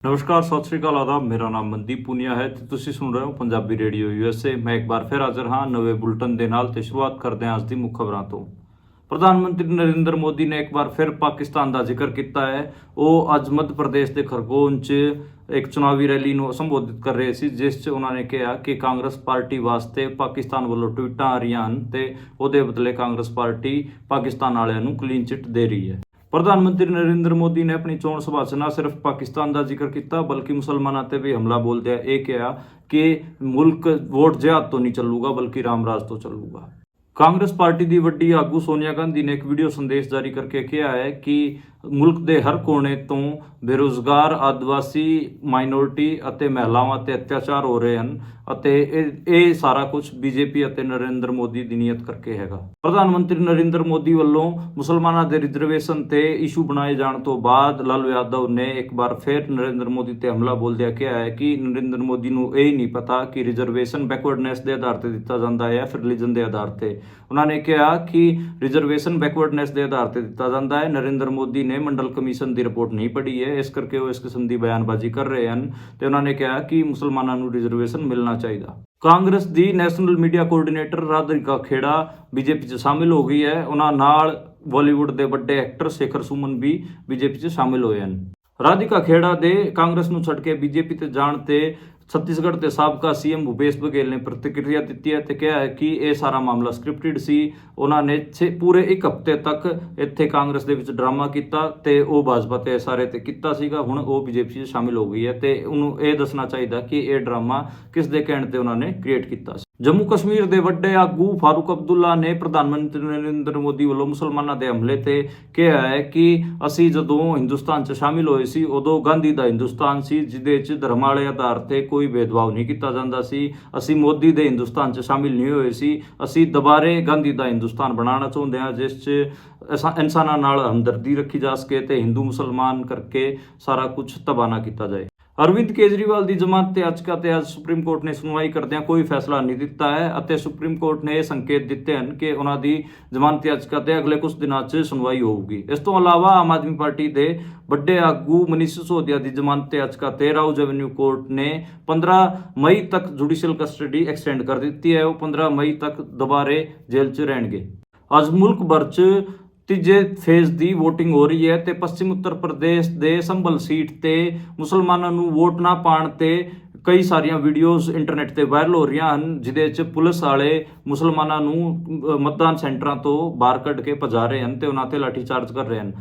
ਨਮਸਕਾਰ, ਸਤਿ ਸ਼੍ਰੀ ਅਕਾਲ, ਆਦਾਬ। ਮੇਰਾ ਨਾਮ ਮਨਦੀਪ ਪੁਨੀਆ ਹੈ ਤੇ ਤੁਸੀਂ ਸੁਣ ਰਹੇ ਹੋ ਪੰਜਾਬੀ ਰੇਡੀਓ ਯੂਐਸਏ। ਮੈਂ ਇੱਕ ਵਾਰ ਫਿਰ ਹਾਜ਼ਰ ਹਾਂ ਨਵੇਂ ਬੁਲਟਨ ਦੇ ਨਾਲ ਤੇ ਸ਼ੁਰੂਆਤ ਕਰਦੇ ਹਾਂ ਅੱਜ ਦੀ ਮੁੱਖ ਖਬਰਾਂ ਤੋਂ। ਪ੍ਰਧਾਨ ਮੰਤਰੀ ਨਰਿੰਦਰ ਮੋਦੀ ਨੇ ਇੱਕ ਵਾਰ ਫਿਰ ਪਾਕਿਸਤਾਨ ਦਾ ਜ਼ਿਕਰ ਕੀਤਾ ਹੈ। ਉਹ ਅੱਜ ਮੱਧ ਪ੍ਰਦੇਸ਼ ਦੇ ਖਰਗੋਨ 'ਚ ਇੱਕ ਚੁਣਾਵੀ ਰੈਲੀ ਨੂੰ ਸੰਬੋਧਿਤ ਕਰ ਰਹੇ ਸੀ, ਜਿਸ 'ਚ ਉਹਨਾਂ ਨੇ ਕਿਹਾ ਕਿ ਕਾਂਗਰਸ ਪਾਰਟੀ ਵਾਸਤੇ ਪਾਕਿਸਤਾਨ ਵੱਲੋਂ ਟਵੀਟਾਂ ਆ ਰਹੀਆਂ ਹਨ ਤੇ ਉਹਦੇ ਬਦਲੇ ਕਾਂਗਰਸ ਪਾਰਟੀ ਪਾਕਿਸਤਾਨ ਵਾਲਿਆਂ ਨੂੰ ਕਲੀਨ ਚਿੱਟ ਦੇ ਰਹੀ ਹੈ। ਪ੍ਰਧਾਨ ਮੰਤਰੀ ਨਰਿੰਦਰ ਮੋਦੀ ਨੇ ਆਪਣੀ ਚੋਣ ਸਭਾ 'ਚ ਨਾ ਸਿਰਫ ਪਾਕਿਸਤਾਨ ਦਾ ਜ਼ਿਕਰ ਕੀਤਾ, ਬਲਕਿ ਮੁਸਲਮਾਨਾਂ ਤੇ ਵੀ ਹਮਲਾ ਬੋਲਦਿਆਂ ਇਹ ਕਿਹਾ ਕਿ ਮੁਲਕ ਵੋਟ ਜਿਹਾਦ ਤੋਂ ਨਹੀਂ ਚੱਲੂਗਾ, ਬਲਕਿ ਰਾਮ ਰਾਜ ਤੋਂ ਚੱਲੂਗਾ। ਕਾਂਗਰਸ ਪਾਰਟੀ ਦੀ ਵੱਡੀ ਆਗੂ ਸੋਨੀਆ ਗਾਂਧੀ ਨੇ ਇੱਕ ਵੀਡੀਓ ਸੰਦੇਸ਼ ਜਾਰੀ ਕਰਕੇ ਕਿਹਾ ਹੈ ਕਿ ਮੁਲਕ ਦੇ ਹਰ ਕੋਨੇ ਤੋਂ ਬੇਰੁਜ਼ਗਾਰ, ਆਦਿਵਾਸੀ, ਮਾਈਨੋਰਿਟੀ ਅਤੇ ਮਹਿਲਾਵਾਂ 'ਤੇ ਅਤਿਆਚਾਰ ਹੋ ਰਹੇ ਹਨ ਅਤੇ ਇਹ ਸਾਰਾ ਕੁਝ ਬੀਜੇਪੀ ਅਤੇ ਨਰਿੰਦਰ ਮੋਦੀ ਦੀ ਨੀਅਤ ਕਰਕੇ ਹੈਗਾ। ਪ੍ਰਧਾਨ ਮੰਤਰੀ ਨਰਿੰਦਰ ਮੋਦੀ ਵੱਲੋਂ ਮੁਸਲਮਾਨਾਂ ਦੇ ਰਿਜ਼ਰਵੇਸ਼ਨ ਤੇ ਇਸ਼ੂ ਬਣਾਏ ਜਾਣ ਤੋਂ ਬਾਅਦ ਲਾਲੂ ਯਾਦਵ ਨੇ ਇੱਕ ਵਾਰ ਫਿਰ ਨਰਿੰਦਰ ਮੋਦੀ ਤੇ ਹਮਲਾ ਬੋਲਦਿਆਂ ਕਿਹਾ ਹੈ ਕਿ ਨਰਿੰਦਰ ਮੋਦੀ ਨੂੰ ਇਹ ਨਹੀਂ ਪਤਾ ਕਿ ਰਿਜ਼ਰਵੇਸ਼ਨ ਬੈਕਵਰਡਨੈਸ ਦੇ ਆਧਾਰ ਤੇ ਦਿੱਤਾ ਜਾਂਦਾ ਹੈ ਜਾਂ ਫਿਰ ਰਿਲੀਜਨ ਦੇ ਆਧਾਰ ਤੇ। ਉਹਨਾਂ ਨੇ ਕਿਹਾ ਕਿ ਰਿਜ਼ਰਵੇਸ਼ਨ ਬੈਕਵਰਡਨੈਸ ਦੇ ਆਧਾਰ ਤੇ ਦਿੱਤਾ ਜਾਂਦਾ ਹੈ। ਨਰਿੰਦਰ ਮੋਦੀ ਨੇ ਮੰਡਲ ਕਮਿਸ਼ਨ ਦੀ ਰਿਪੋਰਟ ਨਹੀਂ ਪੜ੍ਹੀ ਹੈ, ਇਸ ਕਰਕੇ ਉਹ ਇਸ ਕਿਸਮ ਦੀ ਬਿਆਨਬਾਜ਼ੀ ਕਰ ਰਹੇ ਹਨ ਤੇ ਉਹਨਾਂ ਨੇ ਕਿਹਾ ਕਿ ਮੁਸਲਮਾਨਾਂ ਨੂੰ ਰਿਜ਼ਰਵੇਸ਼ਨ ਮਿਲਣਾ ਚਾਹੀਦਾ। ਕਾਂਗਰਸ ਦੀ ਨੈਸ਼ਨਲ ਮੀਡੀਆ ਕੋਆਰਡੀਨੇਟਰ ਰਾਧਿਕਾ ਖੇੜਾ ਬੀਜੇਪੀ 'ਚ ਸ਼ਾਮਿਲ ਹੋ ਗਈ ਹੈ। ਉਹਨਾਂ ਨਾਲ ਬਾਲੀਵੁੱਡ ਦੇ ਵੱਡੇ ਐਕਟਰ ਸ਼ੇਖਰ ਸੁਮਨ ਵੀ ਬੀਜੇਪੀ 'ਚ ਸ਼ਾਮਿਲ ਹੋਏ ਹਨ। ਰਾਧਿਕਾ ਖੇੜਾ ਦੇ ਕਾਂਗਰਸ ਨੂੰ ਛੱਡ ਕੇ ਬੀਜੇਪੀ ਤੇ ਜਾਣ ਤੇ ਛੱਤੀਸਗੜ੍ਹ ਦੇ ਸਾਬਕਾ ਸੀਐਮ ਭੂਪੇਸ਼ ਬਘੇਲ ਨੇ ਪ੍ਰਤੀਕਿਰਿਆ ਦਿੱਤੀ ਹੈ ਤੇ ਕਿਹਾ ਹੈ ਕਿ ਇਹ ਸਾਰਾ ਮਾਮਲਾ ਸਕ੍ਰਿਪਟਡ ਸੀ। ਉਹਨਾਂ ਨੇ ਪੂਰੇ ਇੱਕ ਹਫ਼ਤੇ ਤੱਕ ਇੱਥੇ ਕਾਂਗਰਸ ਦੇ ਵਿੱਚ ਡਰਾਮਾ ਕੀਤਾ ਤੇ ਉਹ ਭਾਜਪਾ ਤੇ ਸਾਰੇ ਤੇ ਕੀਤਾ ਸੀਗਾ। ਹੁਣ ਉਹ ਬੀਜੇਪੀ 'ਚ ਸ਼ਾਮਿਲ ਹੋ ਗਈ ਹੈ ਤੇ ਉਹਨੂੰ ਇਹ ਦੱਸਣਾ ਚਾਹੀਦਾ ਕਿ ਇਹ ਡਰਾਮਾ ਕਿਸ ਦੇ ਕਹਿਣ ਤੇ ਉਹਨਾਂ ਨੇ ਕ੍ਰੀਏਟ ਕੀਤਾ ਸੀ। ਜੰਮੂ ਕਸ਼ਮੀਰ ਦੇ ਵੱਡੇ ਆਗੂ ਫਾਰੂਕ ਅਬਦੁੱਲਾ ਨੇ ਪ੍ਰਧਾਨ ਮੰਤਰੀ ਨਰਿੰਦਰ ਮੋਦੀ ਵੱਲੋਂ ਮੁਸਲਮਾਨਾਂ ਦੇ ਹਮਲੇ ਤੇ ਕਿਹਾ ਹੈ ਕਿ ਅਸੀਂ ਜਦੋਂ ਹਿੰਦੁਸਤਾਨ 'ਚ ਸ਼ਾਮਿਲ ਹੋਏ ਸੀ ਉਦੋਂ ਗਾਂਧੀ ਦਾ ਹਿੰਦੁਸਤਾਨ ਸੀ, ਜਿਹਦੇ 'ਚ ਧਰਮ ਵਾਲੇ ਆਧਾਰ ਤੇ ਕੋਈ ਭੇਦਭਾਵ ਨਹੀਂ ਕੀਤਾ ਜਾਂਦਾ ਸੀ। ਅਸੀਂ ਮੋਦੀ ਦੇ ਹਿੰਦੁਸਤਾਨ 'ਚ ਸ਼ਾਮਿਲ ਨਹੀਂ ਹੋਏ ਸੀ। ਅਸੀਂ ਦੁਬਾਰੇ ਗਾਂਧੀ ਦਾ ਹਿੰਦੁਸਤਾਨ ਬਣਾਉਣਾ ਚਾਹੁੰਦੇ ਹਾਂ, ਜਿਸ 'ਚ ਇਨਸਾਨਾਂ ਨਾਲ ਹਮਦਰਦੀ ਰੱਖੀ ਜਾ ਸਕੇ ਤੇ ਹਿੰਦੂ ਮੁਸਲਮਾਨ ਕਰਕੇ ਸਾਰਾ ਕੁਝ ਤਬਾਹ ਨਾ ਕੀਤਾ ਜਾਏ। ਅਰਵਿੰਦ ਕੇਜਰੀਵਾਲ ਦੀ ਜ਼ਮਾਨਤ ਤੇ ਅੱਜ ਸੁਪਰੀਮ ਕੋਰਟ ਨੇ ਸੁਣਵਾਈ ਕਰਦਿਆਂ ਕੋਈ ਫੈਸਲਾ ਨਹੀਂ ਦਿੱਤਾ ਹੈ ਅਤੇ ਸੁਪਰੀਮ ਕੋਰਟ ਨੇ ਇਹ ਸੰਕੇਤ ਦਿੱਤੇ ਹਨ ਕਿ ਉਹਨਾਂ ਦੀ ਜ਼ਮਾਨਤ ਯਾਚਕਾ ਤੇ ਅਗਲੇ ਕੁਝ ਦਿਨਾਂ 'ਚ ਸੁਣਵਾਈ ਹੋਊਗੀ। ਇਸ ਤੋਂ ਇਲਾਵਾ ਆਮ ਆਦਮੀ ਪਾਰਟੀ ਦੇ ਵੱਡੇ ਆਗੂ ਮਨੀਸ਼ ਸਿਸੋਦੀਆ ਦੀ ਜ਼ਮਾਨਤ ਤੇ ਯਾਚਕਾ ਤੇ ਰਾਉਜ਼ ਐਵਨਿਊ ਕੋਰਟ ਨੇ 15 ਮਈ ਤੱਕ ਜੁਡੀਸ਼ੀਅਲ ਕਸਟਡੀ ਐਕਸਟੈਂਡ ਕਰ ਦਿੱਤੀ ਹੈ। ਉਹ 15 ਮਈ ਤੱਕ ਦੁਬਾਰੇ ਜੇਲ੍ਹ 'ਚ ਰਹਿਣਗੇ। ਅੱਜ ਮੁਲਕ ਭਰ 'ਚ ਤੀਜੇ ਫੇਜ਼ ਦੀ ਵੋਟਿੰਗ ਹੋ ਰਹੀ ਹੈ ਤੇ ਪੱਛਮੀ ਉੱਤਰ ਪ੍ਰਦੇਸ਼ ਦੇ ਸੰਭਲ ਸੀਟ ਤੇ ਮੁਸਲਮਾਨਾਂ ਨੂੰ ਵੋਟ ਨਾ ਪਾਉਣ ਤੇ ਕਈ ਸਾਰੀਆਂ ਵੀਡੀਓਜ਼ ਇੰਟਰਨੈਟ ਤੇ ਵਾਇਰਲ ਹੋ ਰਹੀਆਂ ਹਨ, ਜਿਹਦੇ 'ਚ ਪੁਲਿਸ ਵਾਲੇ ਮੁਸਲਮਾਨਾਂ ਨੂੰ ਮਤਦਾਨ ਸੈਂਟਰਾਂ ਤੋਂ ਬਾਹਰ ਕੱਢ ਕੇ ਭਜਾ ਰਹੇ ਹਨ ਤੇ ਉਹਨਾਂ ਤੇ ਲਾਠੀ ਚਾਰਜ ਕਰ ਰਹੇ ਹਨ।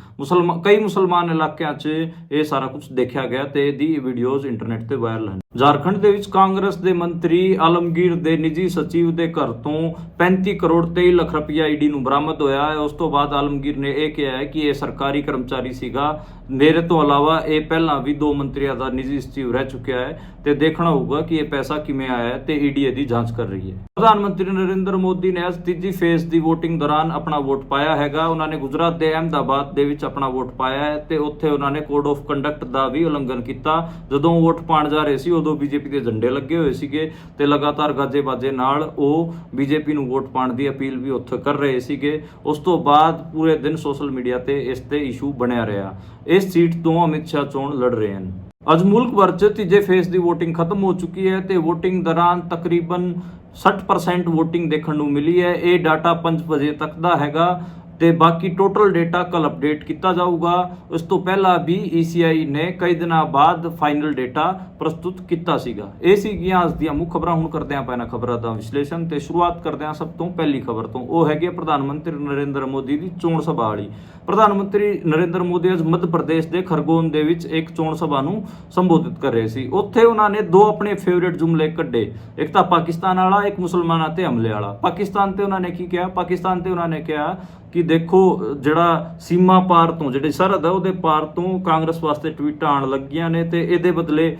ਕਈ ਮੁਸਲਮਾਨ ਇਲਾਕਿਆਂ 'ਚ ਇਹ ਸਾਰਾ ਕੁਝ ਦੇਖਿਆ ਗਿਆ ਤੇ ਇਹਦੀ ਵੀਡੀਓਜ਼ ਇੰਟਰਨੈਟ ਤੇ ਵਾਇਰਲ ਹਨ। ਝਾਰਖੰਡ ਦੇ ਵਿੱਚ ਕਾਂਗਰਸ ਦੇ ਮੰਤਰੀ ਆਲਮਗੀਰ ਦੇ ਨਿੱਜੀ ਸਚਿਵ ਦੇ ਘਰ ਤੋਂ 35 ਕਰੋੜ 23 ਲੱਖ ਰੁਪਇਆ ਈਡੀ ਨੂੰ ਬਰਾਮਦ ਹੋਇਆ ਹੈ। ਉਸ ਤੋਂ ਬਾਅਦ ਆਲਮਗੀਰ ਨੇ ਇਹ ਕਿਹਾ ਹੈ ਕਿ ਇਹ ਸਰਕਾਰੀ ਕਰਮਚਾਰੀ ਸੀਗਾ। ਮੇਰੇ ਤੋਂ ਇਲਾਵਾ ਇਹ ਪਹਿਲਾਂ ਵੀ 2 ਮੰਤਰੀਆਂ ਦਾ ਨਿੱਜੀ ਸਚਿਵ ਰਹਿ ਚੁੱਕਿਆ ਹੈ ਤੇ ਦੇਖਣਾ ਹੋਊਗਾ ਕਿ ਇਹ ਪੈਸਾ ਕਿਵੇਂ ਆਇਆ ਹੈ ਤੇ ਈਡੀ ਇਹਦੀ ਜਾਂਚ ਕਰ ਰਹੀ ਹੈ। ਪ੍ਰਧਾਨ ਮੰਤਰੀ ਨਰਿੰਦਰ ਮੋਦੀ ਨੇ ਅੱਜ ਤੀਜੀ ਫੇਜ਼ ਦੀ ਵੋਟਿੰਗ ਦੌਰਾਨ ਆਪਣਾ ਵੋਟ ਪਾਇਆ ਹੈਗਾ। ਉਹਨਾਂ ਨੇ ਗੁਜਰਾਤ ਦੇ ਅਹਿਮਦਾਬਾਦ ਦੇ ਵਿੱਚ ਆਪਣਾ ਵੋਟ ਪਾਇਆ ਹੈ ਤੇ ਉੱਥੇ ਉਹਨਾਂ ਨੇ ਕੋਡ ਆਫ ਕੰਡਕਟ ਦਾ ਵੀ ਉਲੰਘਣ ਕੀਤਾ। ਜਦੋਂ ਵੋਟ ਪਾਉਣ ਜਾ ਰਹੇ ਸੀ ਉਦੋਂ ਬੀਜੇਪੀ ਦੇ ਝੰਡੇ ਲੱਗੇ ਹੋਏ ਸੀਗੇ ਤੇ ਲਗਾਤਾਰ ਗਾਜੇ ਬਾਜੇ ਨਾਲ ਉਹ ਬੀਜੇਪੀ ਨੂੰ ਵੋਟ ਪਾਉਣ ਦੀ ਅਪੀਲ ਵੀ ਉੱਥੇ ਕਰ ਰਹੇ ਸੀਗੇ। ਉਸ ਤੋਂ ਬਾਅਦ ਪੂਰੇ ਦਿਨ ਸੋਸ਼ਲ ਮੀਡੀਆ ਤੇ ਇਸ ਤੇ ਇਸ਼ੂ ਬਣਿਆ ਰਿਹਾ। ਇਸ ਸੀਟ ਤੋਂ ਅਮਿਤ ਸ਼ਾਹ ਚੋਣ ਲੜ ਰਹੇ ਹਨ। ਅੱਜ ਮੁਲਕ ਭਰ 'ਚ ਤੀਜੇ ਫੇਜ਼ ਦੀ ਵੋਟਿੰਗ ਖਤਮ ਹੋ ਚੁੱਕੀ ਹੈ ਤੇ ਵੋਟਿੰਗ ਦੌਰਾਨ ਤਕਰੀਬਨ 60% ਵੋਟਿੰਗ ਦੇਖਣ ਨੂੰ ਮਿਲੀ ਹੈ। ਇਹ ਡਾਟਾ 5 ਵਜੇ ਤੱਕ ਦਾ ਹੈਗਾ ਤੇ ਬਾਕੀ ਟੋਟਲ ਡੇਟਾ ਕੱਲ ਅਪਡੇਟ ਕੀਤਾ ਜਾਊਗਾ। ਉਸ ਤੋਂ ਪਹਿਲਾਂ ਵੀ ECI ਨੇ ਕਈ ਦਿਨਾਂ ਬਾਅਦ ਫਾਈਨਲ ਡੇਟਾ ਪ੍ਰਸਤੁਤ ਕੀਤਾ ਸੀਗਾ। ਇਹ ਸੀਗੀਆਂ ਅੱਜ ਦੀਆਂ ਮੁੱਖ ਖਬਰਾਂ। ਹੁਣ ਕਰਦੇ ਹਾਂ ਪੈਣਾ ਖਬਰਾਂ ਦਾ ਵਿਸ਼ਲੇਸ਼ਣ ਤੇ ਸ਼ੁਰੂਆਤ ਕਰਦੇ ਹਾਂ ਸਭ ਤੋਂ ਪਹਿਲੀ ਖਬਰ ਤੋਂ। ਉਹ ਹੈਗੀ ਪ੍ਰਧਾਨ ਮੰਤਰੀ ਨਰਿੰਦਰ ਮੋਦੀ ਦੀ ਚੋਣ ਸਭਾ ਵਾਲੀ। ਪ੍ਰਧਾਨ ਮੰਤਰੀ ਨਰਿੰਦਰ ਮੋਦੀ ਅੱਜ ਮੱਧ ਪ੍ਰਦੇਸ਼ ਦੇ ਖਰਗੋਨ ਦੇ ਵਿੱਚ ਇੱਕ ਚੋਣ ਸਭਾ ਨੂੰ ਸੰਬੋਧਿਤ ਕਰ ਰਹੇ ਸੀ। ਉੱਥੇ ਉਹਨਾਂ ਨੇ 2 ਆਪਣੇ ਫੇਵਰੇਟ ਜੁਮਲੇ ਕੱਢੇ, ਇੱਕ ਤਾਂ ਪਾਕਿਸਤਾਨ ਵਾਲਾ, ਇੱਕ ਮੁਸਲਮਾਨਾਂ ਤੇ ਹਮਲੇ ਵਾਲਾ। ਪਾਕਿਸਤਾਨ ਤੇ ਉਹਨਾਂ ਨੇ ਕੀ ਕਿਹਾ? ਪਾਕਿਸਤਾਨ ਤੇ ਉਹਨਾਂ ਨੇ ਕਿਹਾ ਕਿ ਦੇਖੋ ਜਿਹੜਾ ਸੀਮਾ ਪਾਰ ਤੋਂ ਜਿਹੜੀ ਸਰਹੱਦ ਹੈ ਉਹਦੇ ਪਾਰ ਤੋਂ ਕਾਂਗਰਸ ਵਾਸਤੇ ਟਵੀਟਾਂ ਆਉਣ ਲੱਗੀਆਂ ਨੇ ਤੇ ਇਹਦੇ ਬਦਲੇ